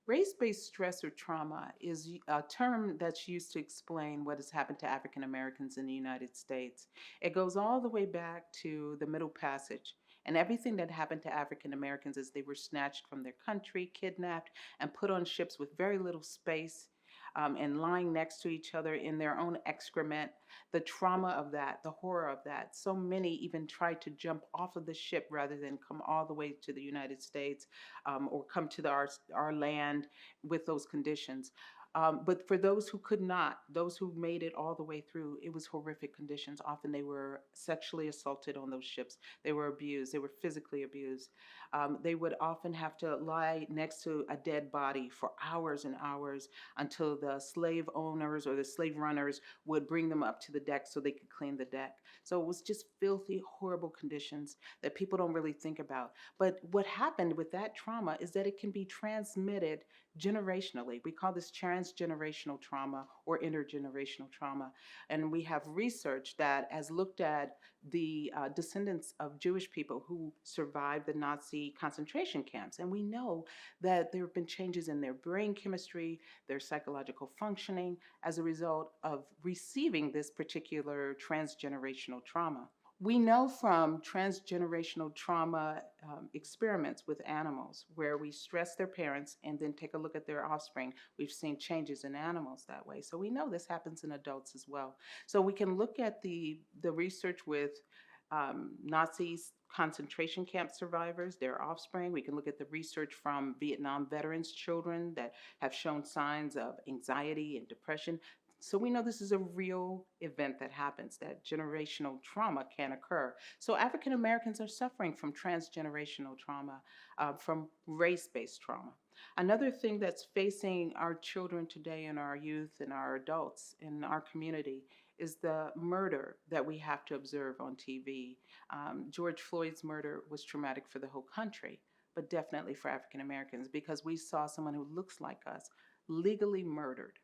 B: Race based stress or trauma is a term that's used to explain what has happened to African Americans in the United States. It goes all the way back to the Middle Passage and everything that happened to African Americans as they were snatched from their country, kidnapped, and put on ships with very little space. And lying next to each other in their own excrement, the trauma of that, the horror of that. So many even tried to jump off of the ship rather than come all the way to the United States or come to our land with those conditions. But for those who could not, those who made it all the way through, it was horrific conditions. Often they were sexually assaulted on those ships. They were abused. They were physically abused. They would often have to lie next to a dead body for hours and hours until the slave owners or the slave runners would bring them up to the deck so they could clean the deck. So it was just filthy, horrible conditions that people don't really think about. But what happened with that trauma is that it can be transmitted generationally. We call this transgenerational trauma or intergenerational trauma. And we have research that has looked at the descendants of Jewish people who survived the Nazi concentration camps. And we know that there have been changes in their brain chemistry, their psychological functioning as a result of receiving this particular transgenerational trauma. We know from transgenerational trauma experiments with animals where we stress their parents and then take a look at their offspring. We've seen changes in animals that way. So we know this happens in adults as well. So we can look at the research with Nazi concentration camp survivors, their offspring. We can look at the research from Vietnam veterans' children that have shown signs of anxiety and depression. So we know this is a real event that happens, that generational trauma can occur. So African Americans are suffering from transgenerational trauma, from race-based trauma. Another thing that's facing our children today and our youth and our adults in our community is the murder that we have to observe on TV. George Floyd's murder was traumatic for the whole country, but definitely for African Americans because we saw someone who looks like us legally murdered.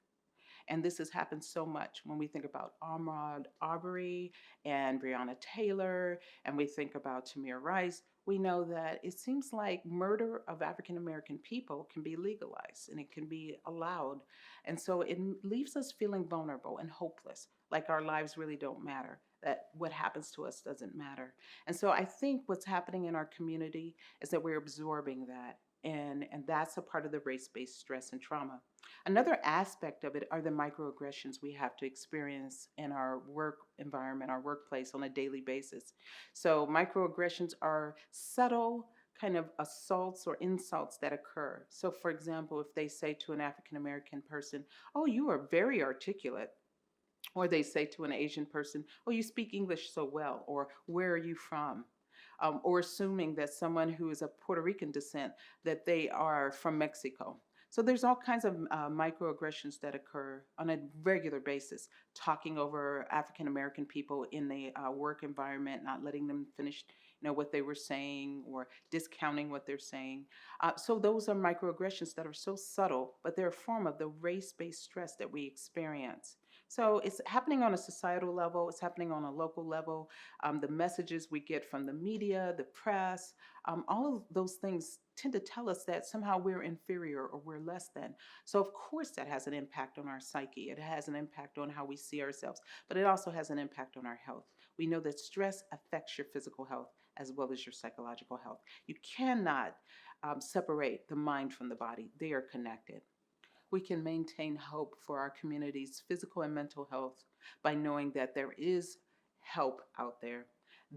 B: And this has happened so much when we think about Ahmaud Arbery and Breonna Taylor, and we think about Tamir Rice. We know that it seems like murder of African American people can be legalized and it can be allowed. And so it leaves us feeling vulnerable and hopeless, like our lives really don't matter. that what happens to us doesn't matter. And so I think what's happening in our community is that we're absorbing that. And that's a part of the race based stress and trauma. Another aspect of it are the microaggressions we have to experience in our work environment, our workplace on a daily basis. So, microaggressions are subtle kind of assaults or insults that occur. So, for example, if they say to an African American person, "Oh, you are very articulate," or they say to an Asian person, "Oh, you speak English so well," or "Where are you from?" Or assuming that someone who is of Puerto Rican descent, that they are from Mexico. So there's all kinds of microaggressions that occur on a regular basis, talking over African American people in the work environment, not letting them finish, what they were saying, or discounting what they're saying. So those are microaggressions that are so subtle, but they're a form of the race-based stress that we experience. So it's happening on a societal level, it's happening on a local level. The messages we get from the media, the press, all of those things tend to tell us that somehow we're inferior or we're less than. So, of course, that has an impact on our psyche. It has an impact on how we see ourselves, but it also has an impact on our health. We know that stress affects your physical health as well as your psychological health. You cannot separate the mind from the body, they are connected. We can maintain hope for our community's physical and mental health by knowing that there is help out there,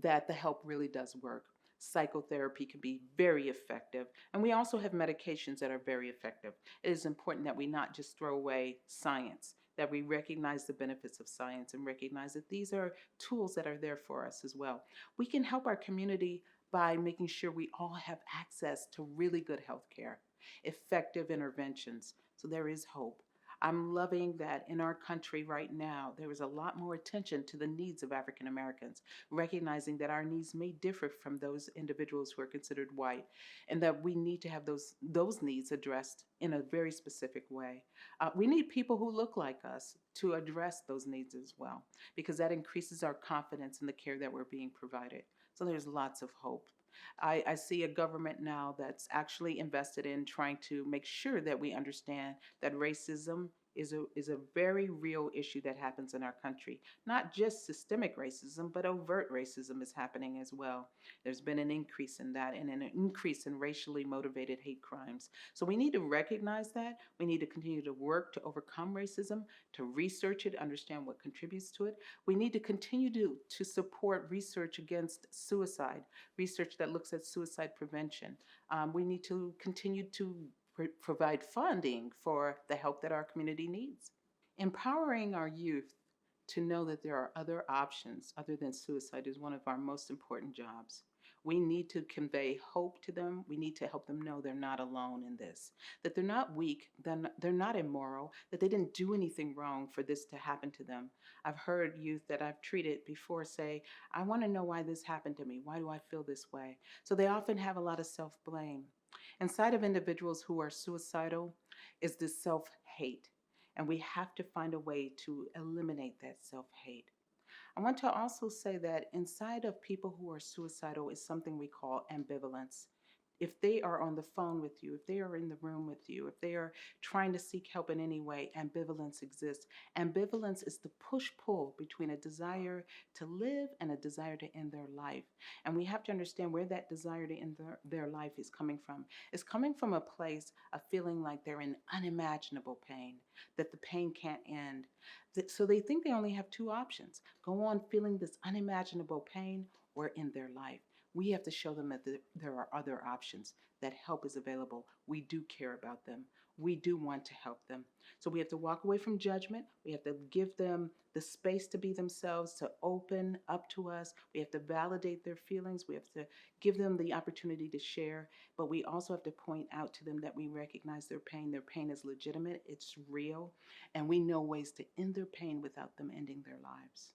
B: that the help really does work. Psychotherapy can be very effective, and we also have medications that are very effective. It is important that we not just throw away science, that we recognize the benefits of science and recognize that these are tools that are there for us as well. We can help our community by making sure we all have access to really good health care, effective interventions. So there is hope. I'm loving that in our country right now, there is a lot more attention to the needs of African Americans, recognizing that our needs may differ from those individuals who are considered white, and that we need to have those needs addressed in a very specific way. We need people who look like us to address those needs as well, because that increases our confidence in the care that we're being provided. So there's lots of hope. I see a government now that's actually invested in trying to make sure that we understand that racism is a very real issue that happens in our country. Not just systemic racism, but overt racism is happening as well. There's been an increase in that and an increase in racially motivated hate crimes. So we need to recognize that. We need to continue to work to overcome racism, to research it, understand what contributes to it. We need to continue to support research against suicide, research that looks at suicide prevention. We need to continue to provide funding for the help that our community needs. Empowering our youth to know that there are other options other than suicide is one of our most important jobs. We need to convey hope to them. We need to help them know they're not alone in this, that they're not weak, they're not immoral, that they didn't do anything wrong for this to happen to them. I've heard youth that I've treated before say, "I want to know why this happened to me. Why do I feel this way?" So they often have a lot of self blame. Inside of individuals who are suicidal is this self hate, and we have to find a way to eliminate that self hate. I want to also say that inside of people who are suicidal is something we call ambivalence. If they are on the phone with you, if they are in the room with you, if they are trying to seek help in any way, ambivalence exists. Ambivalence is the push pull between a desire to live and a desire to end their life. And we have to understand where that desire to end their life is coming from. It's coming from a place of feeling like they're in unimaginable pain, that the pain can't end. So they think they only have two options: go on feeling this unimaginable pain or end their life. We have to show them that there are other options, that help is available. We do care about them. We do want to help them. So we have to walk away from judgment. We have to give them the space to be themselves, to open up to us. We have to validate their feelings. We have to give them the opportunity to share. But we also have to point out to them that we recognize their pain. Their pain is legitimate, it's real, and we know ways to end their pain without them ending their lives.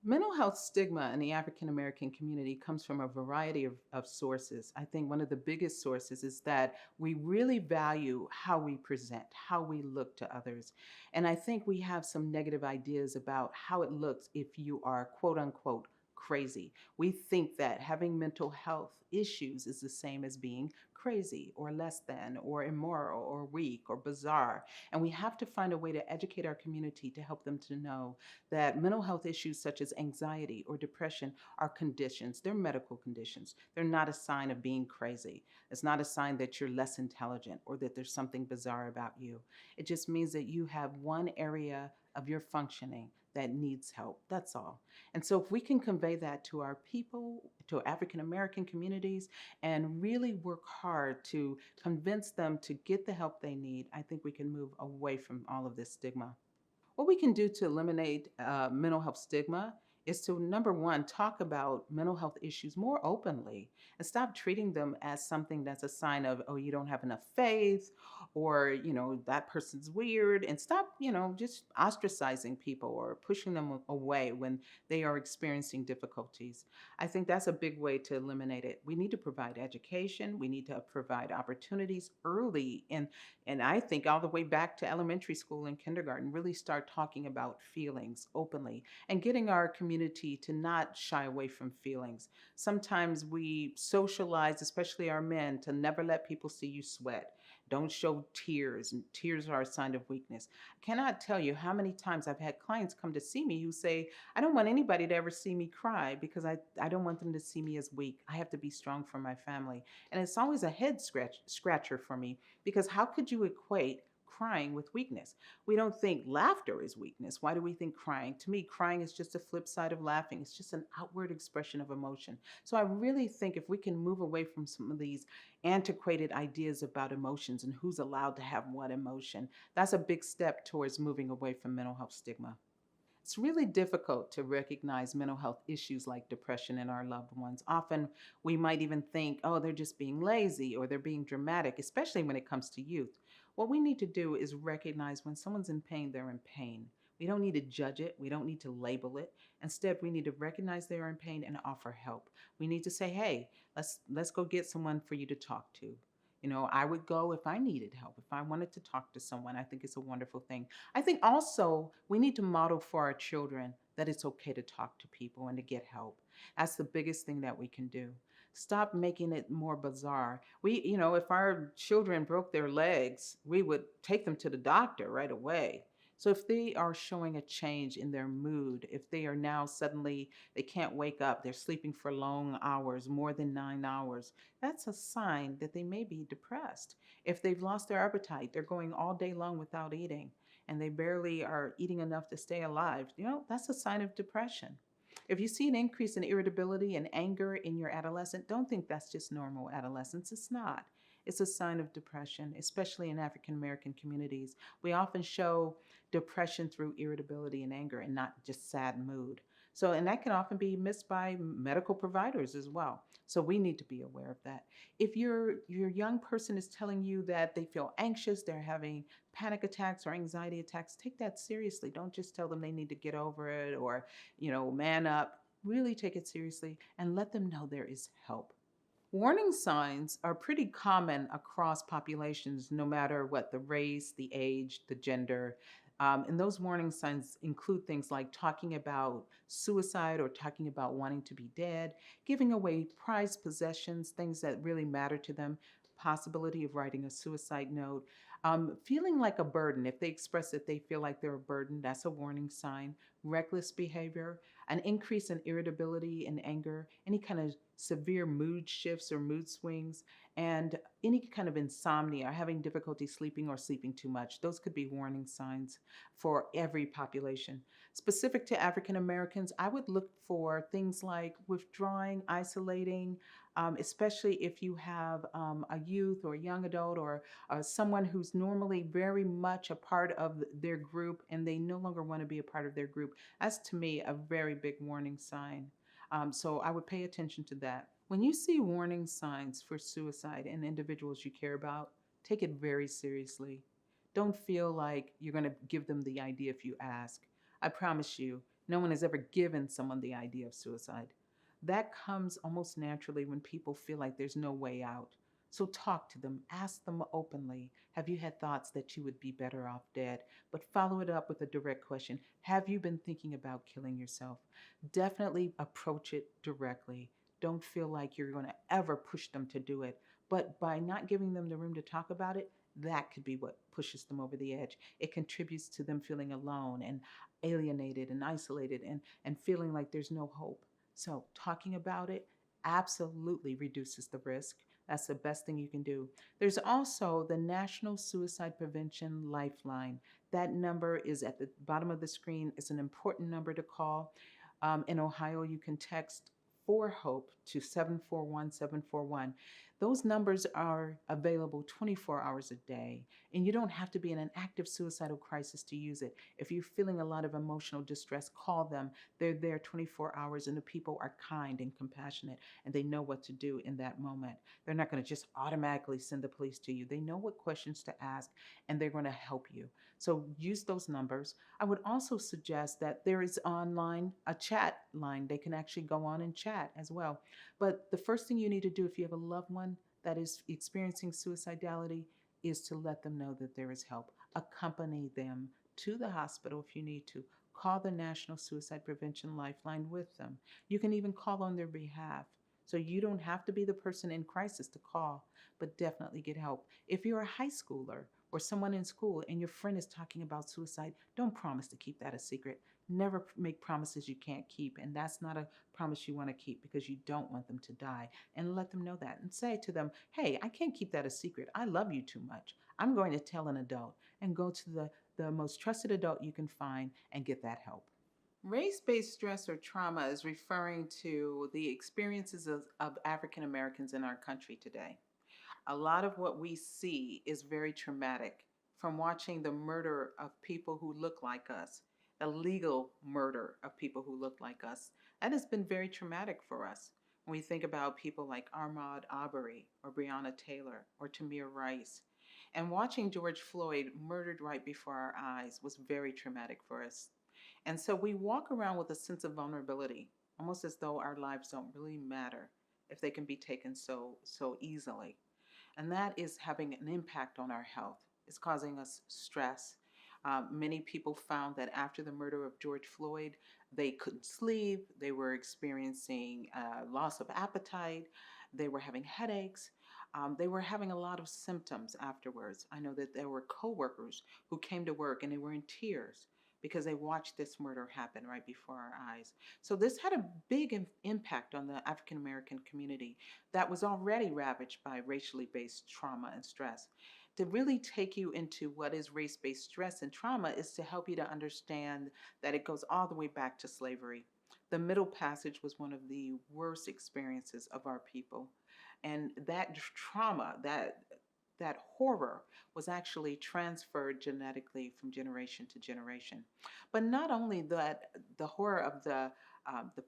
B: Mental health stigma in the African American community comes from a variety of sources. I think one of the biggest sources is that we really value how we present, how we look to others. And I think we have some negative ideas about how it looks if you are quote unquote crazy. We think that having mental health issues is the same as being crazy or less than or immoral or weak or bizarre. And we have to find a way to educate our community to help them to know that mental health issues such as anxiety or depression are conditions. They're medical conditions. They're not a sign of being crazy. It's not a sign that you're less intelligent or that there's something bizarre about you. It just means that you have one area of your functioning that needs help. That's all. And so, if we can convey that to our people, to African American communities, and really work hard to convince them to get the help they need, I think we can move away from all of this stigma. What we can do to eliminate mental health stigma is to, number one, talk about mental health issues more openly and stop treating them as something that's a sign of, oh, you don't have enough faith or, that person's weird, and stop, just ostracizing people or pushing them away when they are experiencing difficulties. I think that's a big way to eliminate it. We need to provide education. We need to provide opportunities early in, and I think all the way back to elementary school and kindergarten, really start talking about feelings openly and getting our community to not shy away from feelings. Sometimes we socialize, especially our men, to never let people see you sweat. Don't show tears, and tears are a sign of weakness. I cannot tell you how many times I've had clients come to see me who say, I don't want anybody to ever see me cry because I don't want them to see me as weak. I have to be strong for my family. And it's always a scratcher for me, because how could you equate crying with weakness? We don't think laughter is weakness. Why do we think crying? To me, crying is just a flip side of laughing. It's just an outward expression of emotion. So I really think if we can move away from some of these antiquated ideas about emotions and who's allowed to have what emotion, that's a big step towards moving away from mental health stigma. It's really difficult to recognize mental health issues like depression in our loved ones. Often we might even think, oh, they're just being lazy or they're being dramatic, especially when it comes to youth. What we need to do is recognize when someone's in pain, they're in pain. We don't need to judge it. We don't need to label it. Instead, we need to recognize they're in pain and offer help. We need to say, hey, let's go get someone for you to talk to. I would go if I needed help, if I wanted to talk to someone. I think it's a wonderful thing. I think also we need to model for our children that it's okay to talk to people and to get help. That's the biggest thing that we can do. Stop making it more bizarre. If our children broke their legs, we would take them to the doctor right away. So if they are showing a change in their mood, if they are now suddenly they can't wake up, they're sleeping for long hours, more than 9 hours, that's a sign that they may be depressed. If they've lost their appetite, they're going all day long without eating, and they barely are eating enough to stay alive, that's a sign of depression. If you see an increase in irritability and anger in your adolescent, don't think that's just normal adolescence. It's not. It's a sign of depression, especially in African American communities. We often show depression through irritability and anger and not just sad mood. So, and that can often be missed by medical providers as well. So we need to be aware of that. If your young person is telling you that they feel anxious, they're having panic attacks or anxiety attacks, take that seriously. Don't just tell them they need to get over it or, man up. Really take it seriously and let them know there is help. Warning signs are pretty common across populations, no matter what the race, the age, the gender. And those warning signs include things like talking about suicide or talking about wanting to be dead, giving away prized possessions, things that really matter to them, possibility of writing a suicide note, feeling like a burden. If they express that they feel like they're a burden, that's a warning sign. Reckless behavior, an increase in irritability and anger, any kind of severe mood shifts or mood swings, and any kind of insomnia, having difficulty sleeping or sleeping too much. Those could be warning signs for every population. Specific to African Americans, I would look for things like withdrawing, isolating, especially if you have a youth or a young adult or someone who's normally very much a part of their group and they no longer want to be a part of their group. That's to me a very big warning sign. So I would pay attention to that. When you see warning signs for suicide in individuals you care about, take it very seriously. Don't feel like you're going to give them the idea if you ask. I promise you, no one has ever given someone the idea of suicide. That comes almost naturally when people feel like there's no way out. So talk to them, ask them openly. Have you had thoughts that you would be better off dead? But follow it up with a direct question. Have you been thinking about killing yourself? Definitely approach it directly. Don't feel like you're going to ever push them to do it. But by not giving them the room to talk about it, that could be what pushes them over the edge. It contributes to them feeling alone and alienated and isolated and feeling like there's no hope. So, talking about it absolutely reduces the risk. That's the best thing you can do. There's also the National Suicide Prevention Lifeline. That number is at the bottom of the screen. It's an important number to call. In Ohio, you can text for hope to 741-741. Those numbers are available 24 hours a day, and you don't have to be in an active suicidal crisis to use it. If you're feeling a lot of emotional distress, call them. They're there 24 hours, and the people are kind and compassionate, and they know what to do in that moment. They're not going to just automatically send the police to you. They know what questions to ask, and they're going to help you. So use those numbers. I would also suggest that there is online a chat line. They can actually go on and chat as well. But the first thing you need to do if you have a loved one that is experiencing suicidality is to let them know that there is help. Accompany them to the hospital if you need to. Call the National Suicide Prevention Lifeline with them. You can even call on their behalf. So you don't have to be the person in crisis to call, but definitely get help. If you're a high schooler or someone in school and your friend is talking about suicide, don't promise to keep that a secret. Never make promises you can't keep. And that's not a promise you want to keep because you don't want them to die. And let them know that and say to them, hey, I can't keep that a secret. I love you too much. I'm going to tell an adult, and go to the most trusted adult you can find and get that help. Race based stress or trauma is referring to the experiences of African Americans in our country today. A lot of what we see is very traumatic, from watching the murder of people who look like us, the legal murder of people who look like us. That has been very traumatic for us. When we think about people like Ahmaud Arbery or Breonna Taylor or Tamir Rice, and watching George Floyd murdered right before our eyes was very traumatic for us. And so we walk around with a sense of vulnerability, almost as though our lives don't really matter if they can be taken so easily. And that is having an impact on our health. It's causing us stress. Many people found that after the murder of George Floyd, they couldn't sleep, they were experiencing loss of appetite, they were having headaches. They were having a lot of symptoms afterwards. I know that there were coworkers who came to work and they were in tears because they watched this murder happen right before our eyes. So this had a big impact on the African American community that was already ravaged by racially based trauma and stress. To really take you into what is race based stress and trauma is to help you to understand that it goes all the way back to slavery. The Middle Passage was one of the worst experiences of our people. And that trauma, that horror was actually transferred genetically from generation to generation. But not only that, the horror of the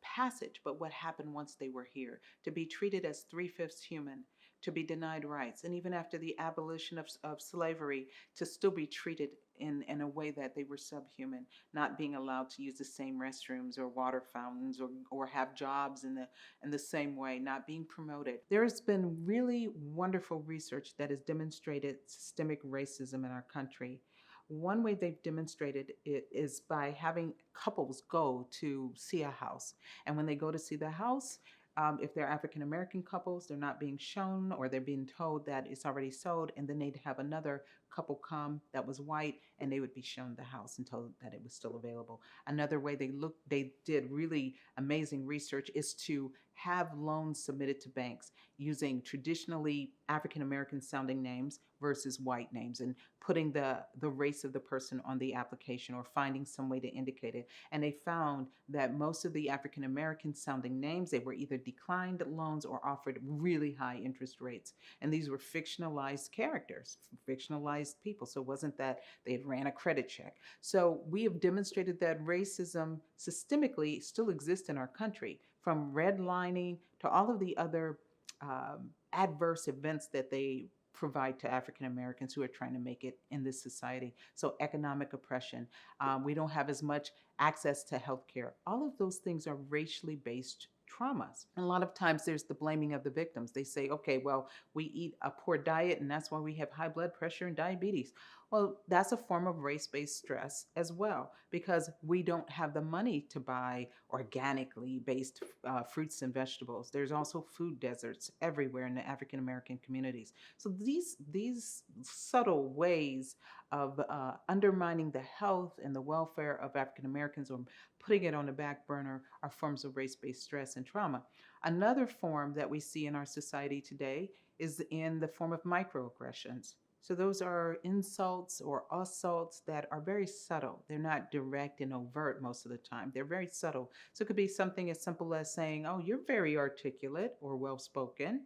B: passage, but what happened once they were here, to be treated as three-fifths human, to be denied rights, and even after the abolition of slavery, to still be treated in a way that they were subhuman, not being allowed to use the same restrooms or water fountains or have jobs in the same way, not being promoted. There has been really wonderful research that has demonstrated systemic racism in our country. One way they've demonstrated it is by having couples go to see a house. And when they go to see the house, if they're African American couples, they're not being shown, or they're being told that it's already sold, and then they'd have another couple come that was white, and they would be shown the house and told that it was still available. Another way they did really amazing research is to have loans submitted to banks using traditionally African American sounding names versus white names, and putting the race of the person on the application or finding some way to indicate it. And they found that most of the African American sounding names, they were either declined loans or offered really high interest rates. And these were fictionalized characters, fictionalized people. So it wasn't that they had ran a credit check. So we have demonstrated that racism systemically still exists in our country, from redlining to all of the other adverse events that they provide to African Americans who are trying to make it in this society. So economic oppression, we don't have as much access to health care. All of those things are racially based traumas. And a lot of times there's the blaming of the victims. They say, okay, well, we eat a poor diet and that's why we have high blood pressure and diabetes. Well, that's a form of race based stress as well, because we don't have the money to buy organically based fruits and vegetables. There's also food deserts everywhere in the African American communities. So these subtle ways of undermining the health and the welfare of African Americans, or putting it on the back burner, are forms of race based stress and trauma. Another form that we see in our society today is in the form of microaggressions. So, those are insults or assaults that are very subtle. They're not direct and overt most of the time. They're very subtle. So, it could be something as simple as saying, "Oh, you're very articulate or well spoken."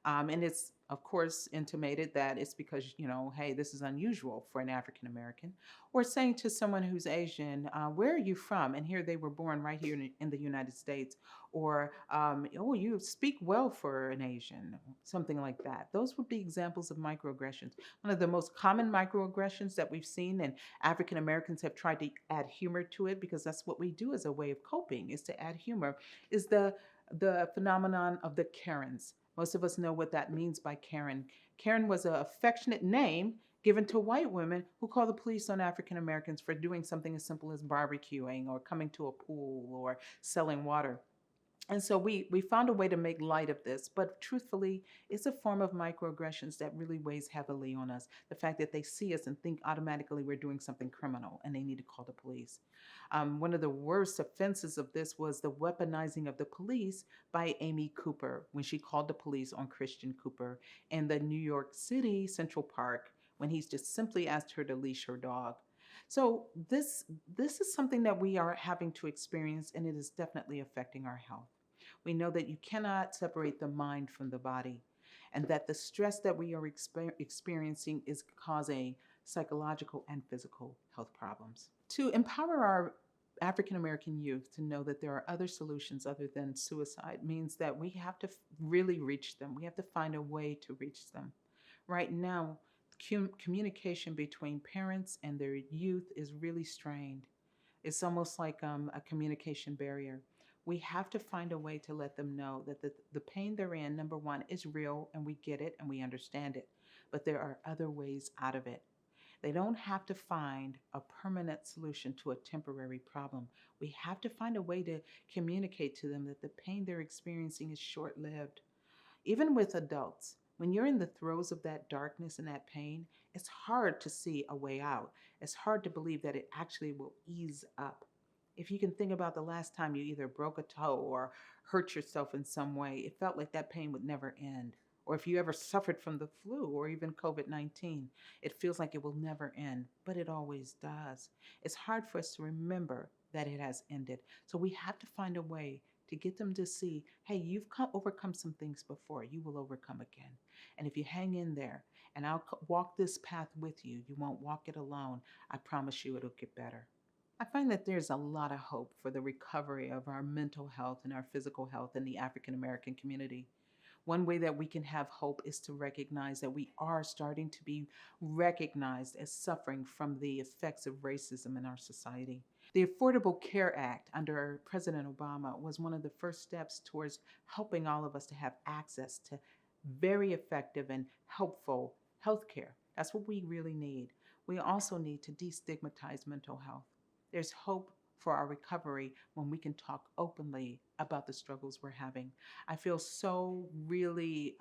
B: And it's, of course, intimated that it's because, hey, this is unusual for an African American. Or saying to someone who's Asian, where are you from? And here they were born right here in the United States. Or, oh, you speak well for an Asian, something like that. Those would be examples of microaggressions. One of the most common microaggressions that we've seen, and African Americans have tried to add humor to it because that's what we do as a way of coping, is to add humor, is the phenomenon of the Karens. Most of us know what that means by Karen. Karen was an affectionate name given to white women who call the police on African Americans for doing something as simple as barbecuing or coming to a pool or selling water. And so we found a way to make light of this, but truthfully, it's a form of microaggressions that really weighs heavily on us. The fact that they see us and think automatically we're doing something criminal and they need to call the police. One of the worst offenses of this was the weaponizing of the police by Amy Cooper when she called the police on Christian Cooper in the New York City Central Park when he's just simply asked her to leash her dog. So this is something that we are having to experience, and it is definitely affecting our health. We know that you cannot separate the mind from the body, and that the stress that we are experiencing is causing psychological and physical health problems. To empower our African American youth to know that there are other solutions other than suicide means that we have to really reach them. We have to find a way to reach them. Right now, communication between parents and their youth is really strained. It's almost like a communication barrier. We have to find a way to let them know that the pain they're in, number one, is real and we get it and we understand it. But there are other ways out of it. They don't have to find a permanent solution to a temporary problem. We have to find a way to communicate to them that the pain they're experiencing is short lived. Even with adults, when you're in the throes of that darkness and that pain, it's hard to see a way out. It's hard to believe that it actually will ease up. If you can think about the last time you either broke a toe or hurt yourself in some way, it felt like that pain would never end. Or if you ever suffered from the flu or even COVID 19, it feels like it will never end, but it always does. It's hard for us to remember that it has ended. So we have to find a way to get them to see, hey, you've overcome some things before, you will overcome again. And if you hang in there and I'll walk this path with you, you won't walk it alone. I promise you it'll get better. I find that there's a lot of hope for the recovery of our mental health and our physical health in the African American community. One way that we can have hope is to recognize that we are starting to be recognized as suffering from the effects of racism in our society. The Affordable Care Act under President Obama was one of the first steps towards helping all of us to have access to very effective and helpful health care. That's what we really need. We also need to destigmatize mental health. There's hope for our recovery when we can talk openly about the struggles we're having. I feel so really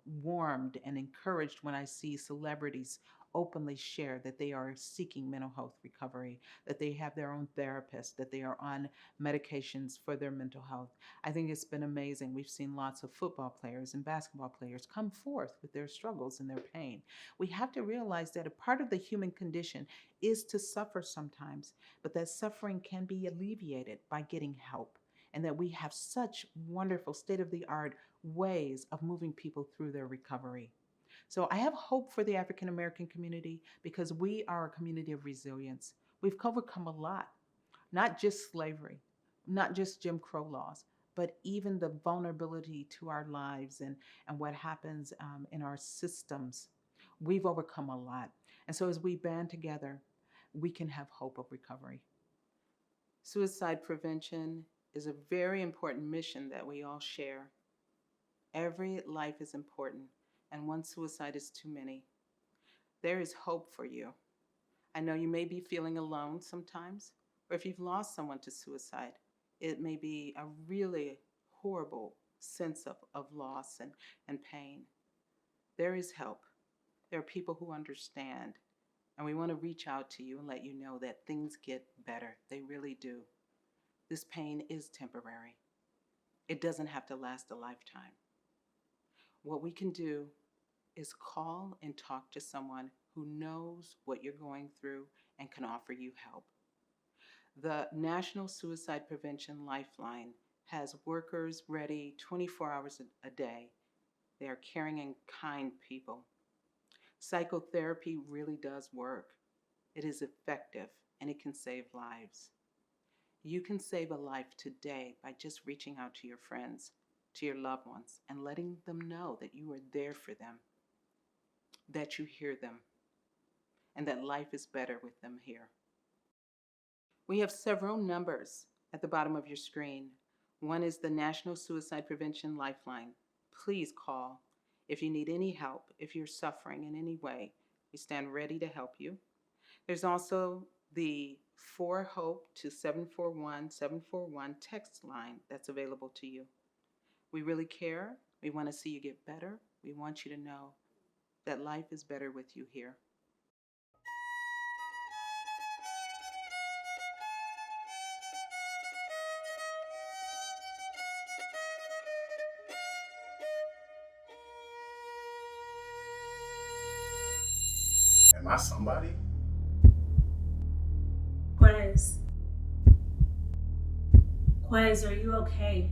B: warmed and encouraged when I see celebrities openly share that they are seeking mental health recovery, that they have their own therapist, that they are on medications for their mental health. I think it's been amazing. We've seen lots of football players and basketball players come forth with their struggles and their pain. We have to realize that a part of the human condition is to suffer sometimes, but that suffering can be alleviated by getting help, and that we have such wonderful state of the art ways of moving people through their recovery. So I have hope for the African American community because we are a community of resilience. We've overcome a lot, not just slavery, not just Jim Crow laws, but even the vulnerability to our lives and what happens in our systems. We've overcome a lot. And so as we band together, we can have hope of recovery. Suicide prevention is a very important mission that we all share. Every life is important, and one suicide is too many. There is hope for you. I know you may be feeling alone sometimes, or if you've lost someone to suicide, it may be a really horrible sense of loss and pain. There is help. There are people who understand, and we want to reach out to you and let you know that things get better. They really do. This pain is temporary. It doesn't have to last a lifetime. What we can do is call and talk to someone who knows what you're going through and can offer you help. The National Suicide Prevention Lifeline has workers ready 24 hours a day. They are caring and kind people. Psychotherapy really does work. It is effective and it can save lives. You can save a life today by just reaching out to your friends, to your loved ones, and letting them know that you are there for them, that you hear them, and that life is better with them here. We have several numbers at the bottom of your screen. One is the National Suicide Prevention Lifeline. Please call if you need any help, if you're suffering in any way. We stand ready to help you. There's also the 4HOPE to 741-741 text line that's available to you. We really care. We want to see you get better. We want you to know that life is better with you here.
A: Am I somebody?
C: Quez. Quez, are you okay?